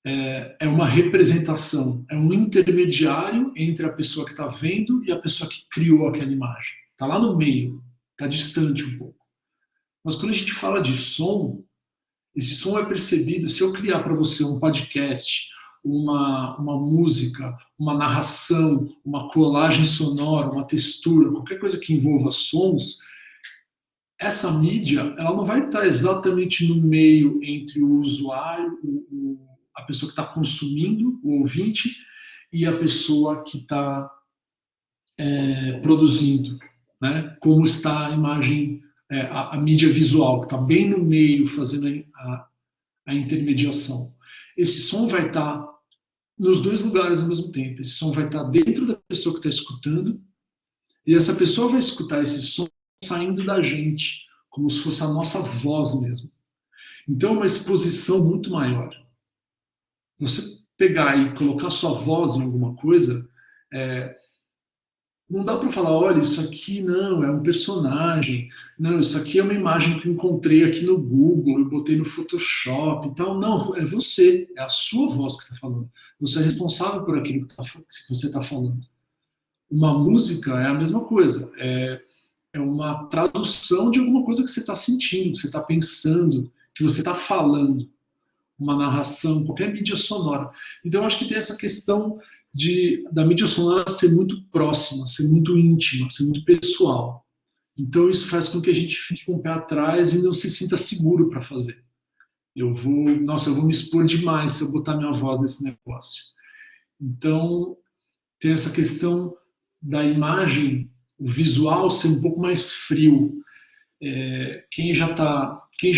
é uma representação, é um intermediário entre a pessoa que está vendo e a pessoa que criou aquela imagem. Está lá no meio, está distante um pouco. Mas quando a gente fala de som, esse som é percebido. Se eu criar para você um podcast, uma música, uma narração, uma colagem sonora, uma textura, qualquer coisa que envolva sons, essa mídia ela não vai estar exatamente no meio entre o usuário, a pessoa que está consumindo, o ouvinte, e a pessoa que está produzindo, né? Como está a imagem, a mídia visual, que está bem no meio, fazendo a intermediação. Esse som vai estar nos dois lugares ao mesmo tempo. Esse som vai estar dentro da pessoa que está escutando, e essa pessoa vai escutar esse som saindo da gente, como se fosse a nossa voz mesmo. Então, é uma exposição muito maior. Você pegar e colocar sua voz em alguma coisa, Não dá para falar, olha, isso aqui não, é um personagem, não, isso aqui é uma imagem que eu encontrei aqui no Google, eu botei no Photoshop e tal. Não, é você, é a sua voz que está falando. Você é responsável por aquilo que você está falando. Uma música é a mesma coisa, é uma tradução de alguma coisa que você está sentindo, que você está pensando, que você está falando. Uma narração, qualquer mídia sonora. Então, eu acho que tem essa questão da mídia sonora ser muito próxima, ser muito íntima, ser muito pessoal. Então, isso faz com que a gente fique com o pé atrás e não se sinta seguro para fazer. Eu vou me expor demais se eu botar minha voz nesse negócio. Então, tem essa questão da imagem, o visual ser um pouco mais frio. Quem já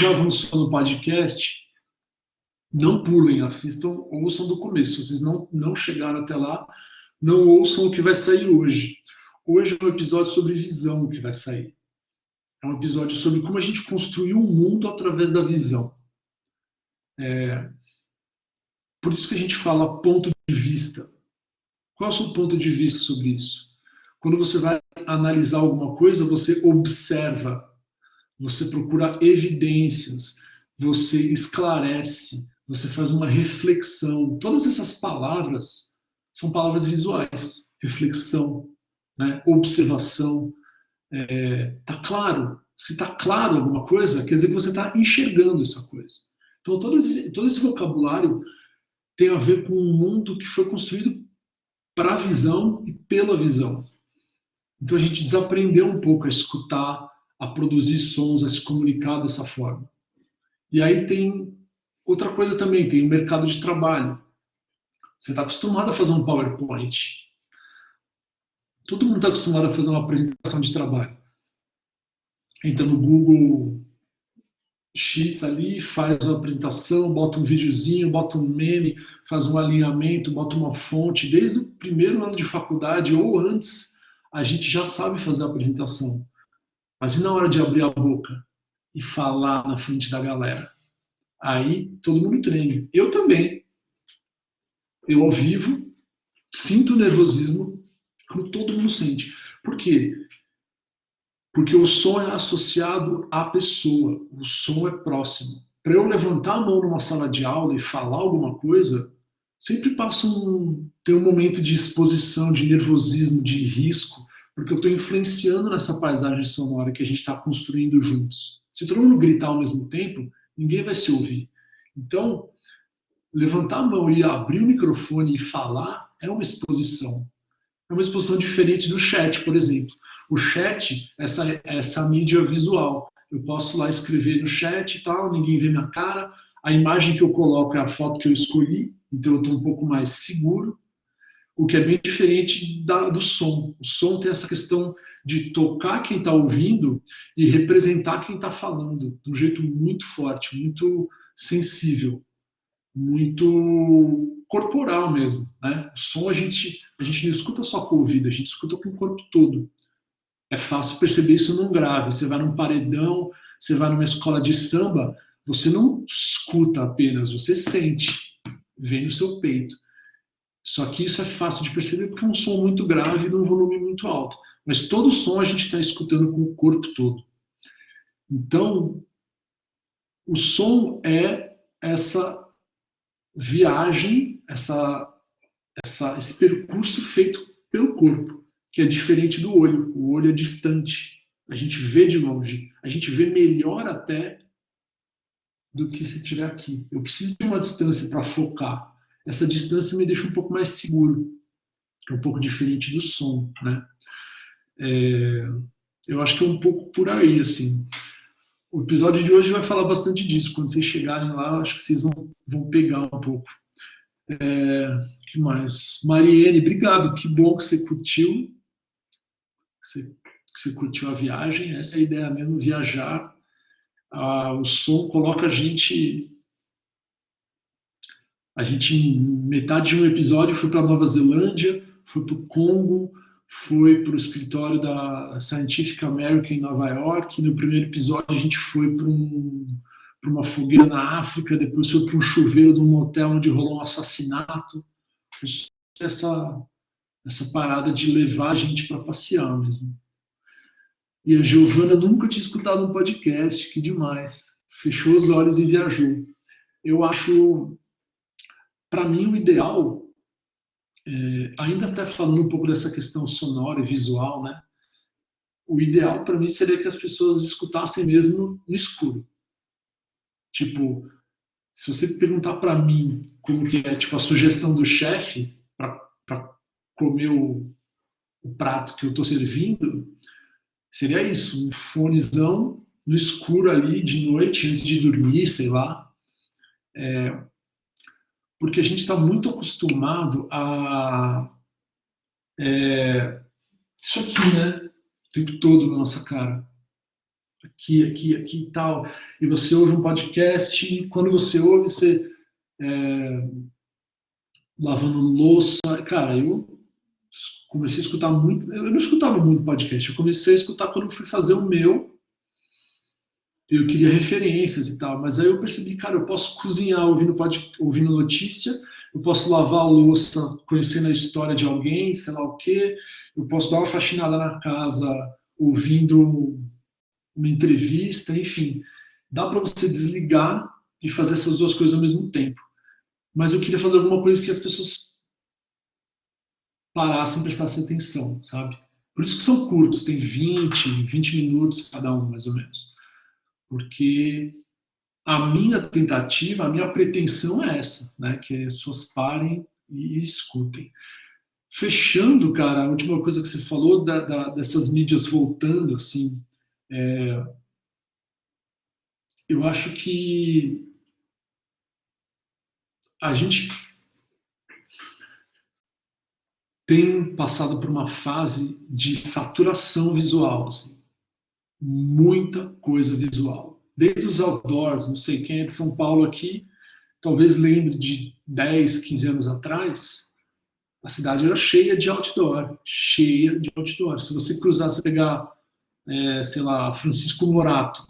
avançou no podcast, não pulem, assistam, ouçam do começo. Se vocês não chegaram até lá, não ouçam o que vai sair hoje. Hoje é um episódio sobre visão que vai sair. É um episódio sobre como a gente construiu um mundo através da visão. Por isso que a gente fala ponto de vista. Qual é o seu ponto de vista sobre isso? Quando você vai analisar alguma coisa, você observa, você procura evidências, você esclarece, você faz uma reflexão. Todas essas palavras são palavras visuais. Reflexão, né? Observação. Tá claro? Se está claro alguma coisa, quer dizer que você está enxergando essa coisa. Então, todo esse vocabulário tem a ver com um mundo que foi construído para a visão e pela visão. Então, a gente desaprendeu um pouco a escutar, a produzir sons, a se comunicar dessa forma. E aí tem outra coisa também, tem o mercado de trabalho. Você está acostumado a fazer um PowerPoint. Todo mundo está acostumado a fazer uma apresentação de trabalho. Entra no Google Sheets ali, faz uma apresentação, bota um videozinho, bota um meme, faz um alinhamento, bota uma fonte. Desde o primeiro ano de faculdade ou antes, a gente já sabe fazer a apresentação. Mas e na hora de abrir a boca e falar na frente da galera? Aí todo mundo treme. Eu também. Eu ao vivo sinto nervosismo, como todo mundo sente. Por quê? Porque o som é associado à pessoa, o som é próximo. Para eu levantar a mão numa sala de aula e falar alguma coisa, sempre tem um momento de exposição, de nervosismo, de risco, porque eu estou influenciando nessa paisagem sonora que a gente está construindo juntos. Se todo mundo gritar ao mesmo tempo, ninguém vai se ouvir. Então, levantar a mão e abrir o microfone e falar é uma exposição. É uma exposição diferente do chat, por exemplo. O chat, essa mídia visual. Eu posso lá escrever no chat e tal, ninguém vê minha cara. A imagem que eu coloco é a foto que eu escolhi, então eu estou um pouco mais seguro. O que é bem diferente do som. O som tem essa questão de tocar quem está ouvindo e representar quem está falando, de um jeito muito forte, muito sensível, muito corporal mesmo, né? O som a gente não escuta só com o ouvido, a gente escuta com o corpo todo. É fácil perceber isso num grave. Você vai num paredão, você vai numa escola de samba, você não escuta apenas, você sente, vem no seu peito. Só que isso é fácil de perceber porque é um som muito grave e num volume muito alto. Mas todo som a gente está escutando com o corpo todo. Então, o som é essa viagem, esse percurso feito pelo corpo, que é diferente do olho. O olho é distante. A gente vê de longe. A gente vê melhor até do que se estiver aqui. Eu preciso de uma distância para focar. Essa distância me deixa um pouco mais seguro. É um pouco diferente do som, né? Eu acho que é um pouco por aí, assim. O episódio de hoje vai falar bastante disso. Quando vocês chegarem lá, acho que vocês vão pegar um pouco. Que mais? Mariene, obrigado. Que bom que você curtiu. Que você curtiu a viagem. Essa é a ideia mesmo, viajar. O som coloca a gente em metade de um episódio foi para Nova Zelândia, foi para o Congo, foi para o escritório da Scientific American em Nova York. No primeiro episódio a gente foi para uma fogueira na África, depois foi para um chuveiro de um motel onde rolou um assassinato. essa parada de levar a gente para passear mesmo. E a Giovana nunca tinha escutado um podcast, que demais. Fechou os olhos e viajou. Eu acho, para mim, o ideal, ainda até falando um pouco dessa questão sonora e visual, né? O ideal para mim seria que as pessoas escutassem mesmo no escuro. Tipo, se você perguntar para mim como que é tipo a sugestão do chefe para comer o prato que eu estou servindo, seria isso, um fonezão no escuro ali de noite antes de dormir, sei lá. Porque a gente está muito acostumado a isso aqui, né? O tempo todo na nossa cara. Aqui e tal. E você ouve um podcast, e quando você ouve, você lavando louça. Cara, eu comecei a escutar muito. Eu não escutava muito podcast, eu comecei a escutar quando eu fui fazer o meu. Eu queria referências e tal, mas aí eu percebi, cara, eu posso cozinhar ouvindo notícia, eu posso lavar a louça conhecendo a história de alguém, sei lá o quê, eu posso dar uma faxinada na casa ouvindo uma entrevista, enfim. Dá para você desligar e fazer essas duas coisas ao mesmo tempo. Mas eu queria fazer alguma coisa que as pessoas parassem e prestassem atenção, sabe? Por isso que são curtos, tem 20 minutos cada um, mais ou menos. Porque a minha tentativa, a minha pretensão é essa, né? Que as pessoas parem e escutem. Fechando, cara, a última coisa que você falou dessas mídias voltando, assim, eu acho que a gente tem passado por uma fase de saturação visual, assim, muita coisa visual. Desde os outdoors, não sei quem é de São Paulo aqui, talvez lembre de 10, 15 anos atrás, a cidade era cheia de outdoor, cheia de outdoor. Se você cruzar, você pegar, sei lá, Francisco Morato,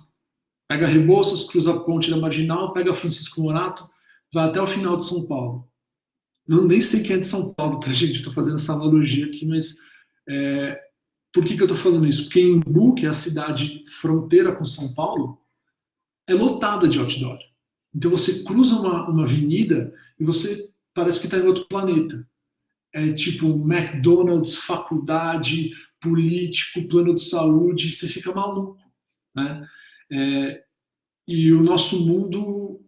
pega Rebouças, cruza a ponte da Marginal, pega Francisco Morato, vai até o final de São Paulo. Não, nem sei quem é de São Paulo, tá, gente? Estou fazendo essa analogia aqui, mas por que eu estou falando isso? Porque Embu, que é a cidade fronteira com São Paulo, é lotada de outdoor. Então você cruza uma avenida e você parece que está em outro planeta. É tipo McDonald's, faculdade, político, plano de saúde, você fica maluco, né? E o nosso mundo,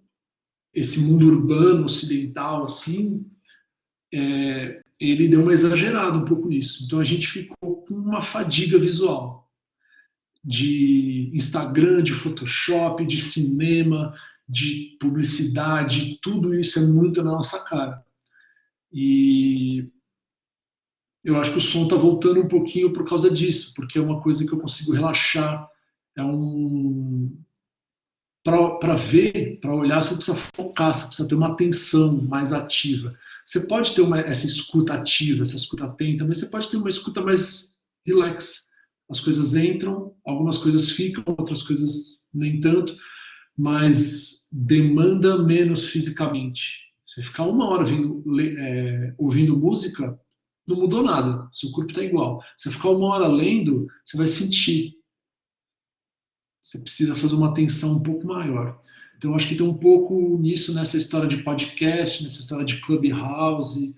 esse mundo urbano, ocidental, assim, ele deu uma exagerada um pouco nisso. Então a gente ficou com uma fadiga visual de Instagram, de Photoshop, de cinema, de publicidade, tudo isso é muito na nossa cara. E eu acho que o som está voltando um pouquinho por causa disso, porque é uma coisa que eu consigo relaxar. Para ver, para olhar, você precisa focar, você precisa ter uma atenção mais ativa. Você pode ter essa escuta ativa, essa escuta atenta, mas você pode ter uma escuta mais relax. As coisas entram, algumas coisas ficam, outras coisas nem tanto, mas demanda menos fisicamente. Você ficar uma hora ouvindo música, não mudou nada, seu corpo está igual. Se você ficar uma hora lendo, você vai sentir. Você precisa fazer uma atenção um pouco maior. Então, acho que tem um pouco nisso, nessa história de podcast, nessa história de Clubhouse,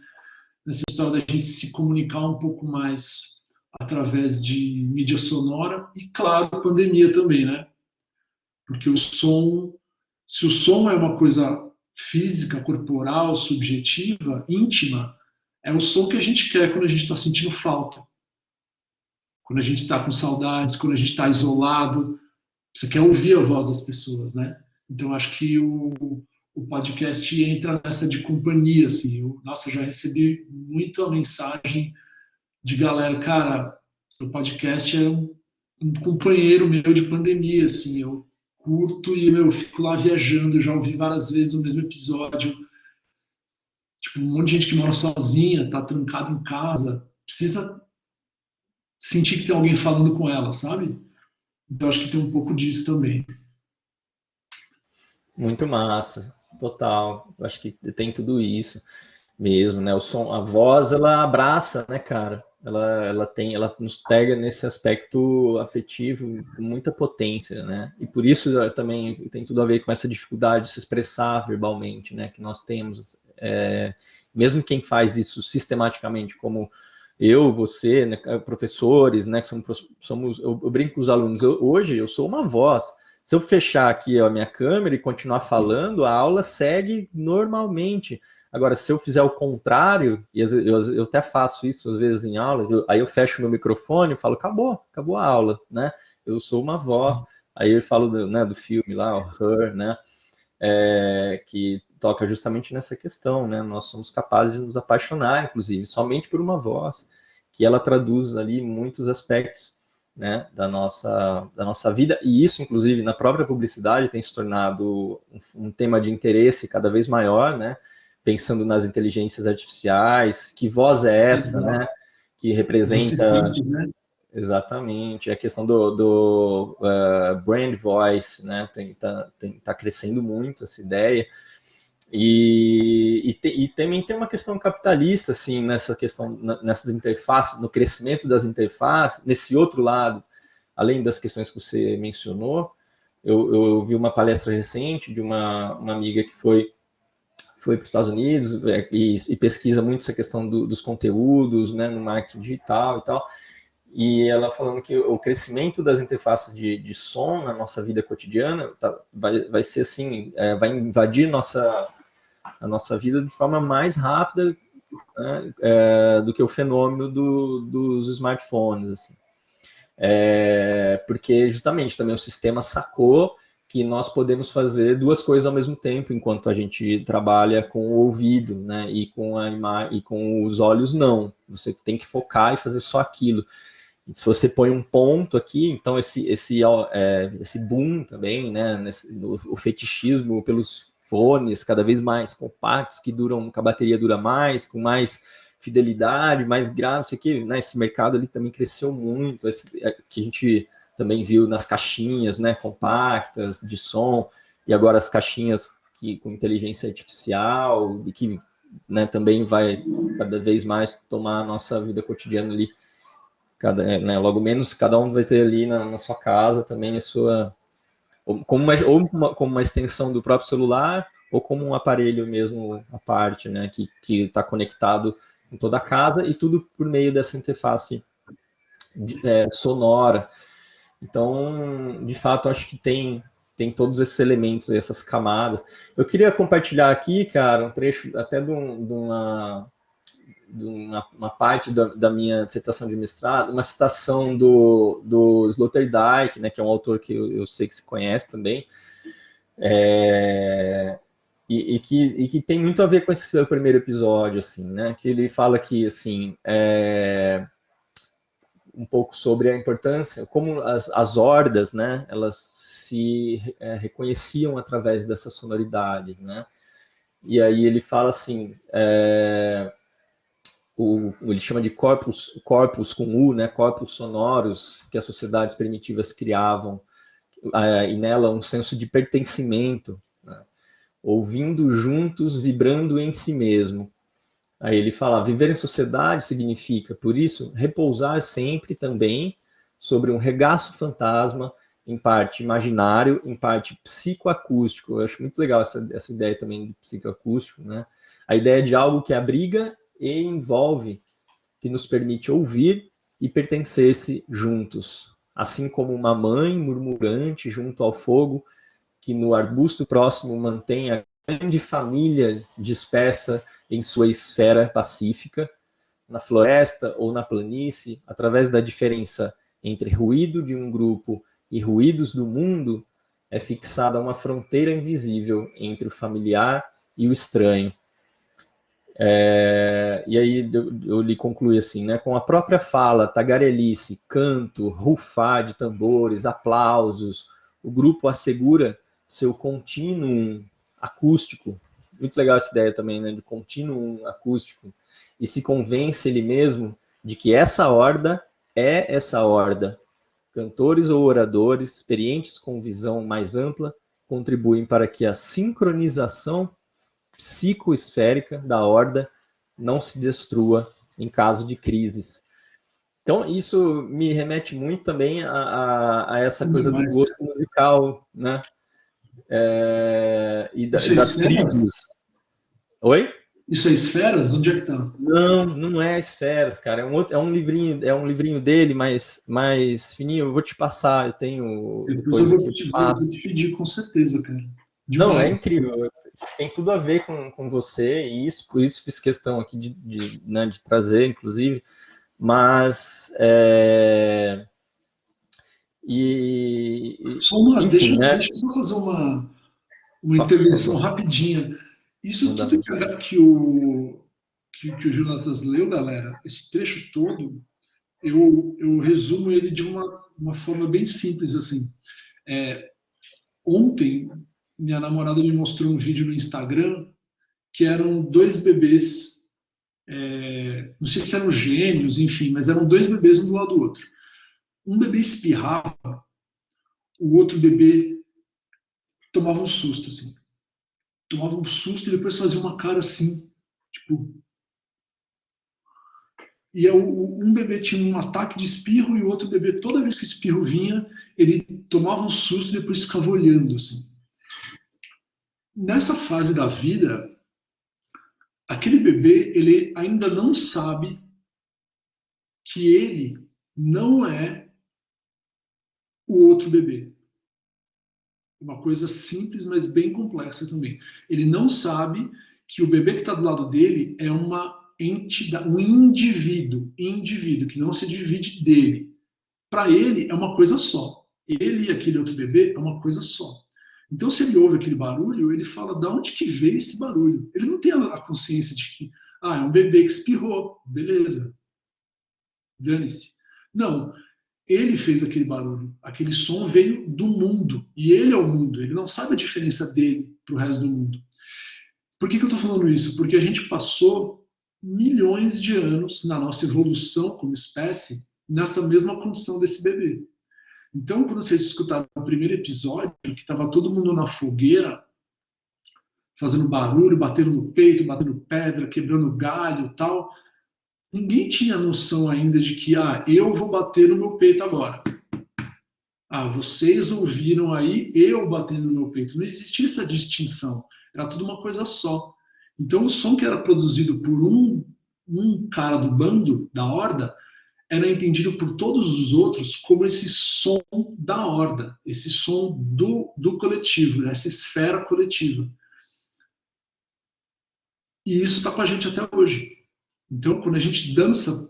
nessa história da gente se comunicar um pouco mais através de mídia sonora e, claro, a pandemia também, né? Porque o som, se o som é uma coisa física, corporal, subjetiva, íntima, é o som que a gente quer quando a gente está sentindo falta. Quando a gente está com saudades, quando a gente está isolado, você quer ouvir a voz das pessoas, né? Então, acho que o podcast entra nessa de companhia, assim. Nossa, já recebi muita mensagem de galera, cara, o podcast é um companheiro meu de pandemia, assim. Eu curto e eu fico lá viajando, já ouvi várias vezes o mesmo episódio. Tipo, um monte de gente que mora sozinha, tá trancado em casa, precisa sentir que tem alguém falando com ela, sabe? Então acho que tem um pouco disso também. Muito massa, total. Eu acho que tem tudo isso. Mesmo, né? O som, a voz, ela abraça, né, cara? Ela nos pega nesse aspecto afetivo com muita potência, né? E por isso também tem tudo a ver com essa dificuldade de se expressar verbalmente, né? Que nós temos, mesmo quem faz isso sistematicamente, como eu, você, né, professores, né? Que somos eu brinco com os alunos. Hoje eu sou uma voz. Se eu fechar aqui a minha câmera e continuar falando, a aula segue normalmente. Agora, se eu fizer o contrário, e eu até faço isso às vezes em aula, aí eu fecho meu microfone e falo, acabou a aula, né? Eu sou uma voz. Aí eu falo do filme lá, o Her, né? Que toca justamente nessa questão, né? Nós somos capazes de nos apaixonar, inclusive, somente por uma voz, que ela traduz ali muitos aspectos, né, da nossa vida, e isso, inclusive, na própria publicidade tem se tornado um tema de interesse cada vez maior, né? Pensando nas inteligências artificiais, que voz é essa, Exato. né? Que Os representa assistentes, né? exatamente a questão do brand voice, né? Tá crescendo muito essa ideia. E também tem uma questão capitalista, assim, nessa questão, nessas interfaces, no crescimento das interfaces, nesse outro lado, além das questões que você mencionou, eu vi uma palestra recente de uma amiga que foi para os Estados Unidos e pesquisa muito essa questão dos conteúdos, né, no marketing digital e tal, e ela falando que o crescimento das interfaces de som na nossa vida cotidiana vai ser assim, vai invadir a nossa vida de forma mais rápida, né, do que o fenômeno dos smartphones, assim. Porque justamente também o sistema sacou que nós podemos fazer duas coisas ao mesmo tempo enquanto a gente trabalha com o ouvido, né, e com os olhos não. Você tem que focar e fazer só aquilo. E se você põe um ponto aqui, então esse boom também, né, o fetichismo pelos fones cada vez mais compactos, que a bateria dura mais, com mais fidelidade, mais grave, isso aqui, né, esse mercado ali também cresceu muito, que a gente também viu nas caixinhas, né, compactas, de som, e agora as caixinhas com inteligência artificial, e que, né, também vai cada vez mais tomar a nossa vida cotidiana ali. Né, logo menos cada um vai ter ali na sua casa também a sua, como uma extensão do próprio celular, ou como um aparelho mesmo à parte, né, que está conectado em toda a casa, e tudo por meio dessa interface sonora. Então, de fato, acho que tem todos esses elementos, essas camadas. Eu queria compartilhar aqui, cara, um trecho até de uma parte da minha dissertação de mestrado, uma citação do Sloterdijk, né, que é um autor que eu sei que se conhece também, e que tem muito a ver com esse seu primeiro episódio, assim, né, que ele fala que, assim, um pouco sobre a importância, como as hordas, né, elas se reconheciam através dessas sonoridades, né, e aí ele fala assim, ele chama de corpos com U, né, corpos sonoros que as sociedades primitivas criavam, e nela um senso de pertencimento, né, ouvindo juntos, vibrando em si mesmo. Aí ele fala, viver em sociedade significa, por isso, repousar sempre também sobre um regaço fantasma, em parte imaginário, em parte psicoacústico. Eu acho muito legal essa ideia também de psicoacústico, né? A ideia de algo que abriga e envolve, que nos permite ouvir e pertencer-se juntos. Assim como uma mãe murmurante junto ao fogo, que no arbusto próximo mantém a grande família dispersa em sua esfera pacífica, na floresta ou na planície, através da diferença entre ruído de um grupo e ruídos do mundo, é fixada uma fronteira invisível entre o familiar e o estranho. E aí eu lhe concluí assim, né? Com a própria fala, tagarelice, canto, rufar de tambores, aplausos, o grupo assegura seu contínuo acústico. Muito legal essa ideia também, né? De contínuo acústico. E se convence ele mesmo de que essa horda é essa horda. Cantores ou oradores, experientes com visão mais ampla, contribuem para que a sincronização psicoesférica da horda não se destrua em caso de crises. Então, isso me remete muito também a essa coisa do gosto musical, né? E das tribos. Oi? Isso é Esferas? Onde é que tá? Não é Esferas, cara. É um livrinho dele, mais fininho. Eu vou te passar, eu tenho. Depois eu vou te pedir, com certeza, cara. Não, é incrível. Tem tudo a ver com você, e por isso fiz questão aqui de trazer, inclusive. Mas. Enfim, deixa eu só fazer uma intervenção rapidinha. Isso tudo que o Jonatas leu, galera, esse trecho todo, eu resumo ele de uma forma bem simples, assim. Ontem, minha namorada me mostrou um vídeo no Instagram que eram 2 bebês, não sei se eram gêmeos, enfim, mas eram 2 bebês um do lado do outro. Um bebê espirrava, o outro bebê tomava um susto, assim. Tomava um susto e depois fazia uma cara assim, tipo... E um bebê tinha um ataque de espirro e o outro bebê, toda vez que o espirro vinha, ele tomava um susto e depois ficava olhando, assim. Nessa fase da vida, aquele bebê, ele ainda não sabe que ele não é o outro bebê. Uma coisa simples, mas bem complexa também. Ele não sabe que o bebê que está do lado dele é uma entidade, um indivíduo que não se divide dele. Para ele é uma coisa só. Ele e aquele outro bebê é uma coisa só. Então, se ele ouve aquele barulho, ele fala, de onde que veio esse barulho? Ele não tem a consciência de que, é um bebê que espirrou, beleza, dane-se. Não, ele fez aquele barulho, aquele som veio do mundo, e ele é o mundo, ele não sabe a diferença dele para o resto do mundo. Por que eu estou falando isso? Porque a gente passou milhões de anos na nossa evolução como espécie nessa mesma condição desse bebê. Então, quando vocês escutaram o primeiro episódio, que estava todo mundo na fogueira, fazendo barulho, batendo no peito, batendo pedra, quebrando galho e tal, ninguém tinha noção ainda de que, eu vou bater no meu peito agora. Vocês ouviram aí eu batendo no meu peito. Não existia essa distinção. Era tudo uma coisa só. Então, o som que era produzido por um cara do bando, da horda, era entendido por todos os outros como esse som da horda, esse som do coletivo, essa esfera coletiva. E isso está com a gente até hoje. Então, quando a gente dança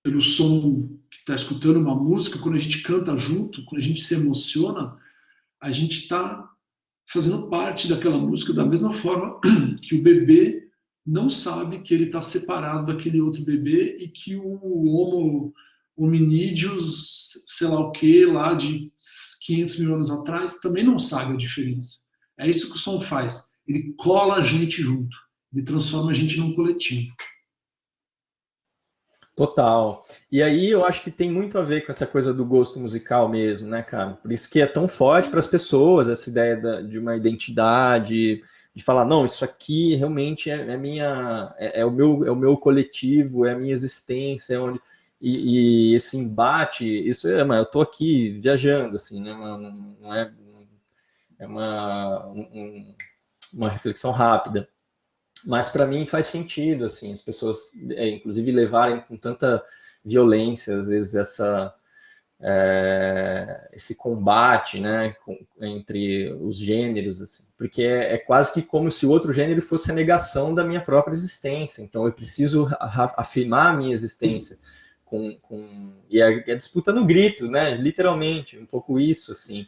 pelo som que está escutando uma música, quando a gente canta junto, quando a gente se emociona, a gente está fazendo parte daquela música da mesma forma que o bebê não sabe que ele está separado daquele outro bebê e que o hominídeos, sei lá o que, lá de 500 mil anos atrás, também não sabe a diferença. É isso que o som faz. Ele cola a gente junto. Ele transforma a gente num coletivo. Total. E aí eu acho que tem muito a ver com essa coisa do gosto musical mesmo, né, cara? Por isso que é tão forte para as pessoas essa ideia de uma identidade, de falar, não, isso aqui realmente é o meu coletivo, é a minha existência, e esse embate, isso eu tô aqui viajando, assim, né? Não é uma reflexão rápida. Mas para mim faz sentido, assim, as pessoas, inclusive, levarem com tanta violência, às vezes, esse combate, né, entre os gêneros, assim, porque é quase que como se o outro gênero fosse a negação da minha própria existência. Então eu preciso afirmar a minha existência e a disputa no grito, né, literalmente, um pouco isso, assim.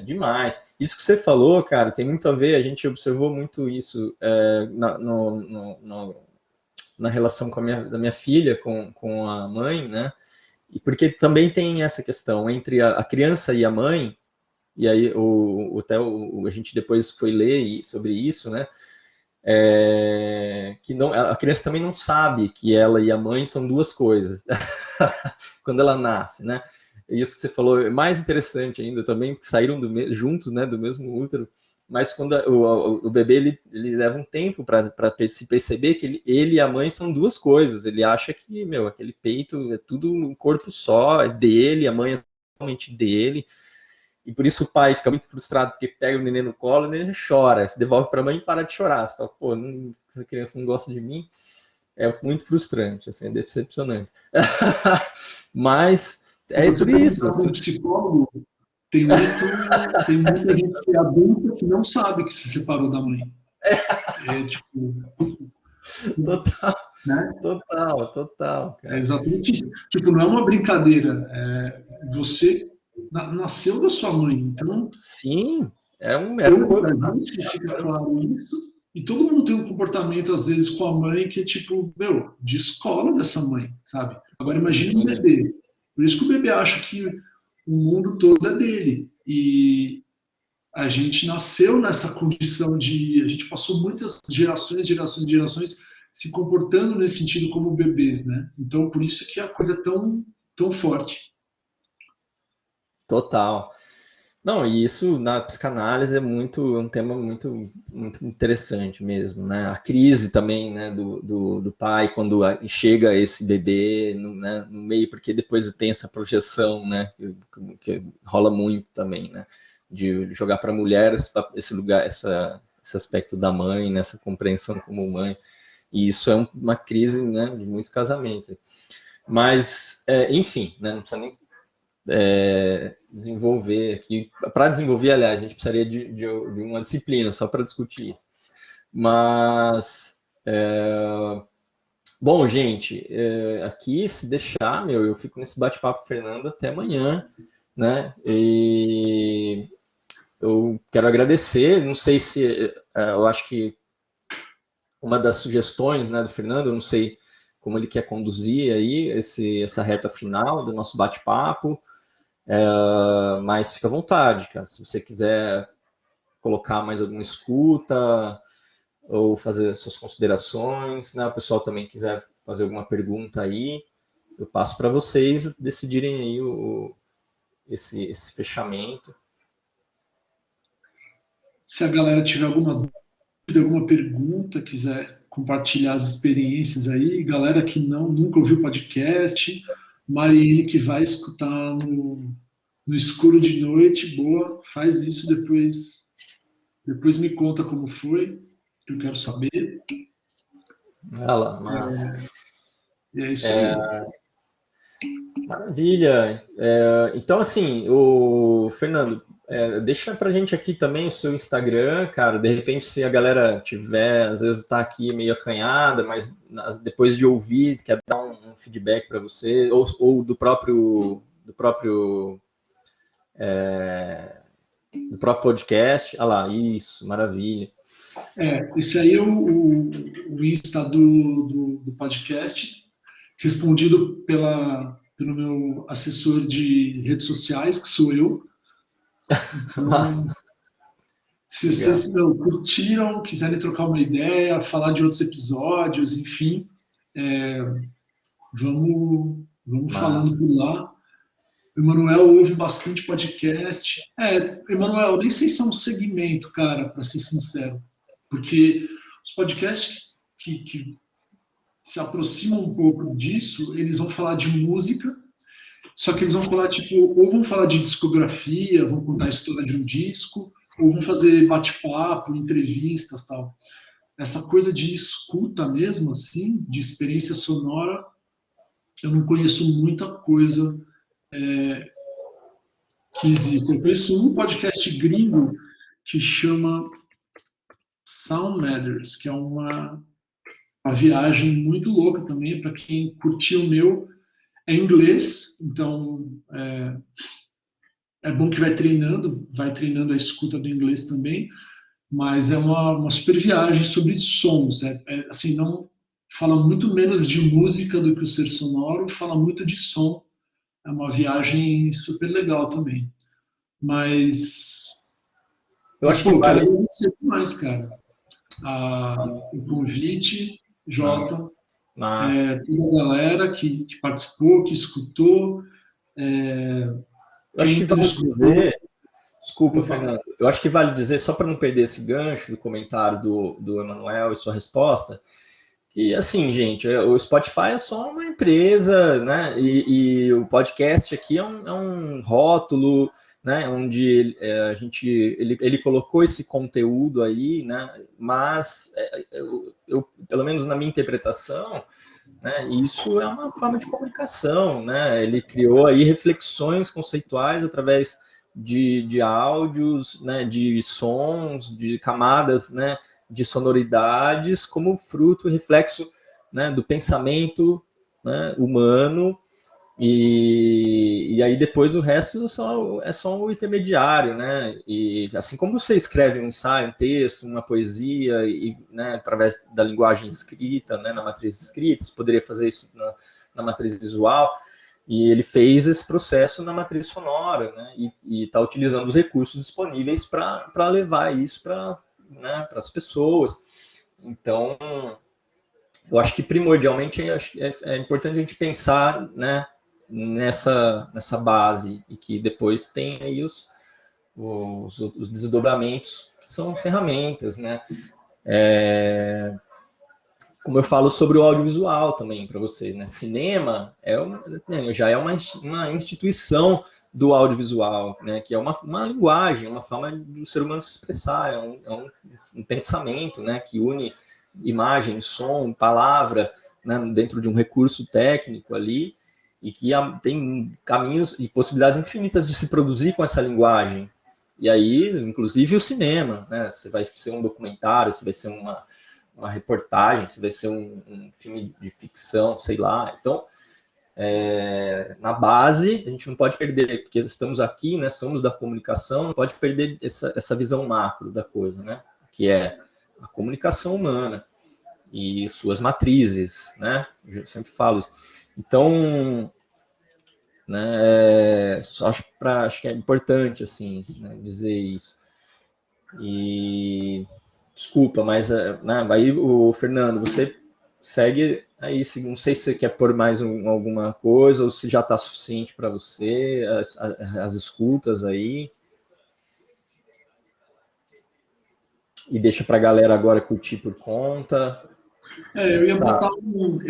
Demais. Isso que você falou, cara, tem muito a ver, a gente observou muito isso na relação da minha filha com a mãe, né? E porque também tem essa questão entre a criança e a mãe, e aí a gente depois foi ler sobre isso, né? Que a criança também não sabe que ela e a mãe são duas coisas quando ela nasce, né? Isso que você falou é mais interessante ainda também, porque saíram juntos, né, do mesmo útero. mas quando o bebê ele leva um tempo para se perceber que ele e a mãe são duas coisas. Ele acha que, meu, aquele peito é tudo um corpo só, é dele, a mãe é totalmente dele. E por isso o pai fica muito frustrado porque pega o neném no colo e ele chora, se devolve para a mãe e para de chorar. Você fala, pô, essa criança não gosta de mim. É muito frustrante, assim, é decepcionante. Mas é por isso. Um psicólogo, tem muita gente que é adulta que não sabe que se separou da mãe. É tipo. Total, né? total. Cara. É exatamente isso. Tipo, não é uma brincadeira. Você nasceu da sua mãe, então. Sim, é um corpo. A gente fica claro isso. E todo mundo tem um comportamento, às vezes, com a mãe que é tipo, meu, de escola dessa mãe, sabe? Agora imagine um bebê. Por isso que o bebê acha que o mundo todo é dele. E a gente nasceu nessa condição de... A gente passou muitas gerações se comportando nesse sentido como bebês, né? Então, por isso que a coisa é tão forte. Total. Não, e isso na psicanálise é um tema muito, muito interessante mesmo, né? A crise também, né, do pai quando chega esse bebê no meio, porque depois tem essa projeção, né, que rola muito também, né, de jogar para a mulher esse lugar, esse aspecto da mãe, nessa compreensão como mãe, e isso é uma crise, né, de muitos casamentos. Mas, enfim, né, não precisa nem desenvolver aqui. Para desenvolver, aliás, a gente precisaria de uma disciplina só para discutir isso. Mas, bom, gente, aqui, se deixar, eu fico nesse bate-papo com o Fernando até amanhã, né? E eu quero agradecer, não sei se, eu acho que uma das sugestões, né, do Fernando, eu não sei como ele quer conduzir aí essa reta final do nosso bate-papo, mas fica à vontade, cara. Se você quiser colocar mais alguma escuta ou fazer suas considerações, né? O pessoal também quiser fazer alguma pergunta aí, eu passo para vocês decidirem aí esse fechamento. Se a galera tiver alguma dúvida, alguma pergunta, quiser compartilhar as experiências aí, galera que nunca ouviu podcast, Mariene que vai escutar no escuro de noite, boa, faz isso depois me conta como foi, que eu quero saber. Olha lá, massa. É isso aí. Maravilha. Então, assim, o Fernando, deixa pra gente aqui também o seu Instagram, cara. De repente, se a galera tiver, às vezes tá aqui meio acanhada, mas depois de ouvir, quer dar um feedback para você, ou do próprio podcast. Olha lá, isso, maravilha. Esse aí é o Insta do podcast, respondido pelo meu assessor de redes sociais, que sou eu. Então, se vocês curtiram, quiserem trocar uma ideia, falar de outros episódios, enfim, vamos falando por lá. O Emanuel ouve bastante podcast. Emanuel, nem sei se é um segmento, cara, para ser sincero. Porque os podcasts que se aproximam um pouco disso, eles vão falar de música, só que eles vão falar, ou vão falar de discografia, vão contar a história de um disco, ou vão fazer bate-papo, entrevistas, tal. Essa coisa de escuta mesmo, assim, de experiência sonora, eu não conheço muita coisa que existe. Eu conheço um podcast gringo que chama Sound Matters, que é uma viagem muito louca também, para quem curtiu o meu. É inglês, então é bom que vai treinando a escuta do inglês também, mas é uma super viagem sobre sons. Assim, não fala muito menos de música do que o Ser Sonoro, fala muito de som. É uma viagem super legal também. Mas acho que quero agradecer demais, cara. O convite, Jota, toda a galera que participou, que escutou. Eu acho que vale dizer Desculpa, Fernando. Eu acho que vale dizer, só para não perder esse gancho do comentário do Emanuel e sua resposta, que assim, gente, o Spotify é só uma empresa, né? E o podcast aqui é um rótulo, né? Onde ele colocou esse conteúdo aí, né? Mas pelo menos na minha interpretação, né? Isso é uma forma de comunicação, né? Ele criou aí reflexões conceituais através de áudios, né? De sons, de camadas, né? De sonoridades como fruto e reflexo, né? Do pensamento, né? Humano. E aí depois o resto é só um intermediário, né? E assim como você escreve um ensaio, um texto, uma poesia, né, através da linguagem escrita, né, na matriz escrita, você poderia fazer isso na matriz visual, e ele fez esse processo na matriz sonora, né? E está utilizando os recursos disponíveis para levar isso para, né, as pessoas. Então, eu acho que primordialmente é importante a gente pensar, né, nessa base, e que depois tem aí os desdobramentos, que são ferramentas, né? Como eu falo sobre o audiovisual também para vocês, né? Cinema já é uma instituição do audiovisual, né? Que é uma linguagem, uma forma do ser humano se expressar, um pensamento, né? Que une imagem, som, palavra, né? Dentro de um recurso técnico ali, e que tem caminhos e possibilidades infinitas de se produzir com essa linguagem. E aí, inclusive o cinema, né? Se vai ser um documentário, se vai ser uma reportagem, se vai ser um filme de ficção, sei lá. Então, na base, a gente não pode perder, porque estamos aqui, né? Somos da comunicação, não pode perder essa visão macro da coisa, né? Que é a comunicação humana e suas matrizes, né? Eu sempre falo isso. Então, né, acho que é importante, assim, né, dizer isso. E desculpa, mas né, aí o Fernando, você segue aí, não sei se você quer pôr mais alguma coisa ou se já está suficiente para você, as escutas aí. E deixa para a galera agora curtir por conta. Eu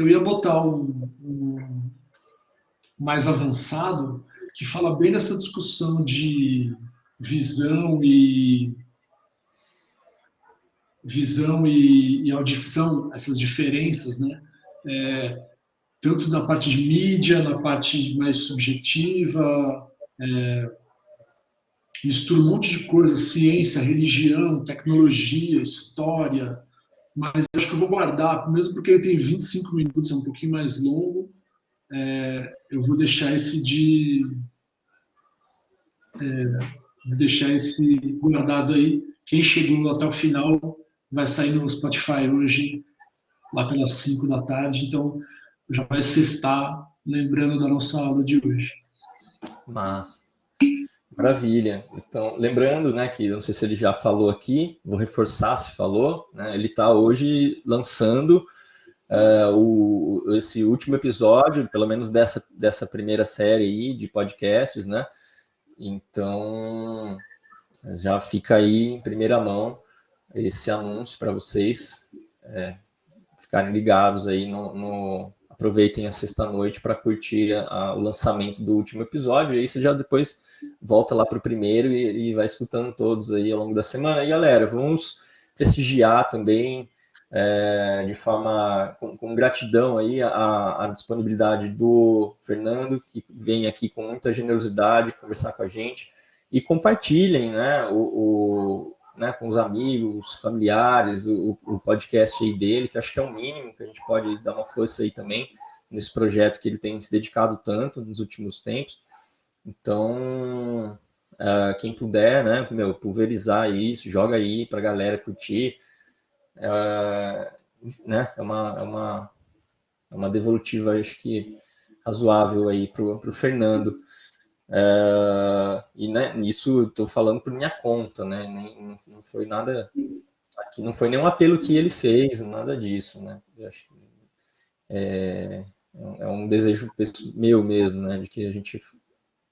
ia botar um mais avançado que fala bem dessa discussão de visão e audição, essas diferenças, né? Tanto na parte de mídia, na parte mais subjetiva, mistura um monte de coisa, ciência, religião, tecnologia, história, mas acho que eu vou guardar, mesmo porque ele tem 25 minutos, é um pouquinho mais longo, eu vou deixar esse guardado aí. Quem chegou até o final vai sair no Spotify hoje, lá pelas 5 da tarde, então já vai sextar, lembrando da nossa aula de hoje. Massa. Maravilha. Então, lembrando, né, que eu não sei se ele já falou aqui, vou reforçar se falou, né, ele está hoje lançando esse último episódio, pelo menos dessa primeira série aí de podcasts, né? Então, já fica aí em primeira mão esse anúncio para vocês ficarem ligados aí aproveitem a sexta-noite para curtir o lançamento do último episódio, e aí você já depois volta lá para o primeiro e vai escutando todos aí ao longo da semana. E galera, vamos prestigiar também de forma com gratidão aí a disponibilidade do Fernando, que vem aqui com muita generosidade conversar com a gente, e compartilhem, né, né, com os amigos, familiares, o podcast aí dele, que acho que é o mínimo que a gente pode dar uma força aí também nesse projeto que ele tem se dedicado tanto nos últimos tempos. Então, quem puder, né, pulverizar isso, joga aí pra galera curtir. Né, é uma devolutiva, acho que razoável aí pro Fernando. E né, isso estou falando por minha conta, né? Não foi nada aqui, não foi nenhum apelo que ele fez, nada disso, né? Eu acho que é um desejo meu mesmo, né? De que a gente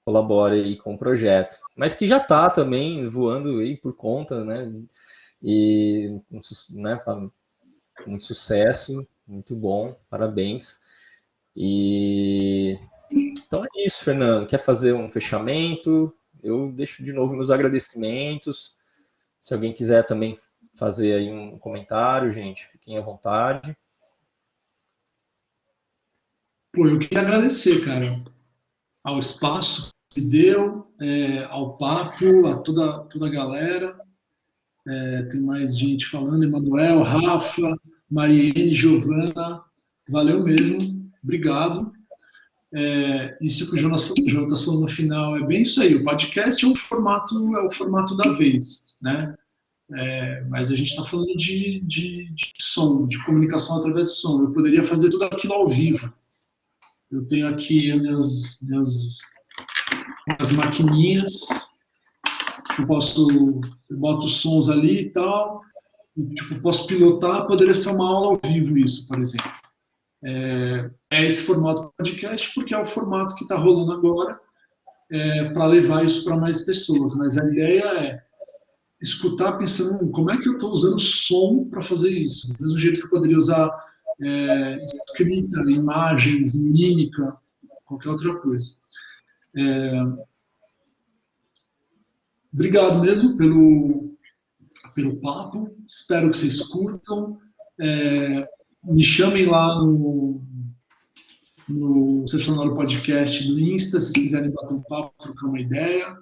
colabore aí com o projeto. Mas que já está também voando aí por conta, né? E né, com muito sucesso, muito bom, parabéns. E então é isso, Fernando. Quer fazer um fechamento? Eu deixo de novo meus agradecimentos. Se alguém quiser também fazer aí um comentário, gente, fiquem à vontade. Pô, eu queria agradecer, cara, ao espaço que deu, ao papo, a toda a galera. Tem mais gente falando, Emanuel, Rafa, Mariene, Giovana. Valeu mesmo, obrigado. Isso que o Jonas está falando no final é bem isso aí. O podcast é o formato da vez, né? Mas a gente está falando de som, de comunicação através de som. Eu poderia fazer tudo aquilo ao vivo. Eu tenho aqui as minhas maquininhas, eu boto os sons ali e tal, e, tipo, posso pilotar, poderia ser uma aula ao vivo isso, por exemplo. Esse formato do podcast, porque é o formato que está rolando agora, para levar isso para mais pessoas. Mas a ideia é escutar pensando como é que eu estou usando som para fazer isso. Do mesmo jeito que eu poderia usar escrita, imagens, mímica, qualquer outra coisa. Obrigado mesmo pelo papo. Espero que vocês curtam. Me chamem lá no Seccionário Podcast no Insta, se quiserem bater um papo, trocar uma ideia.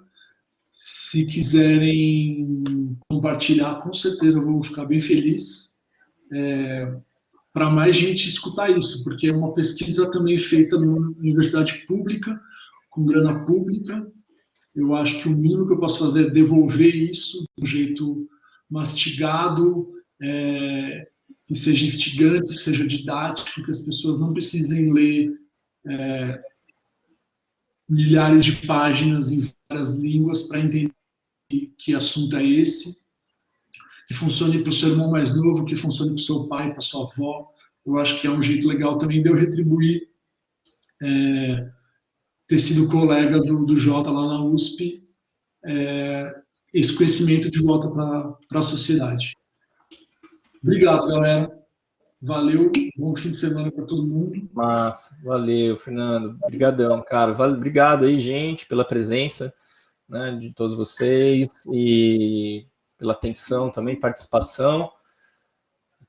Se quiserem compartilhar, com certeza eu vou ficar bem feliz. Para mais gente escutar isso, porque é uma pesquisa também feita numa universidade pública, com grana pública. Eu acho que o mínimo que eu posso fazer é devolver isso de um jeito mastigado, que seja instigante, que seja didático, que as pessoas não precisem ler milhares de páginas em várias línguas para entender que assunto é esse, que funcione para o seu irmão mais novo, que funcione para o seu pai, para a sua avó. Eu acho que é um jeito legal também de eu retribuir ter sido colega do Jota lá na USP, esse conhecimento de volta para a sociedade. Obrigado, galera. Valeu, bom fim de semana para todo mundo. Massa, valeu, Fernando. Obrigadão, cara. Obrigado aí, gente, pela presença, né, de todos vocês e pela atenção também, participação.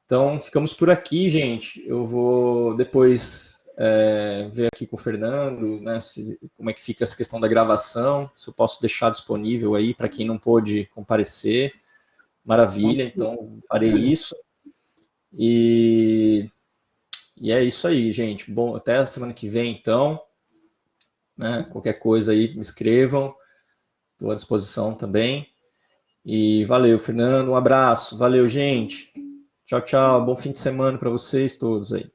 Então, ficamos por aqui, gente. Eu vou depois ver aqui com o Fernando, né, como é que fica essa questão da gravação, se eu posso deixar disponível aí para quem não pôde comparecer. Maravilha, então farei isso. E é isso aí, gente. Bom, até a semana que vem, então. Né? Qualquer coisa aí, me escrevam. Estou à disposição também. E valeu, Fernando. Um abraço. Valeu, gente. Tchau, tchau. Bom fim de semana para vocês todos aí.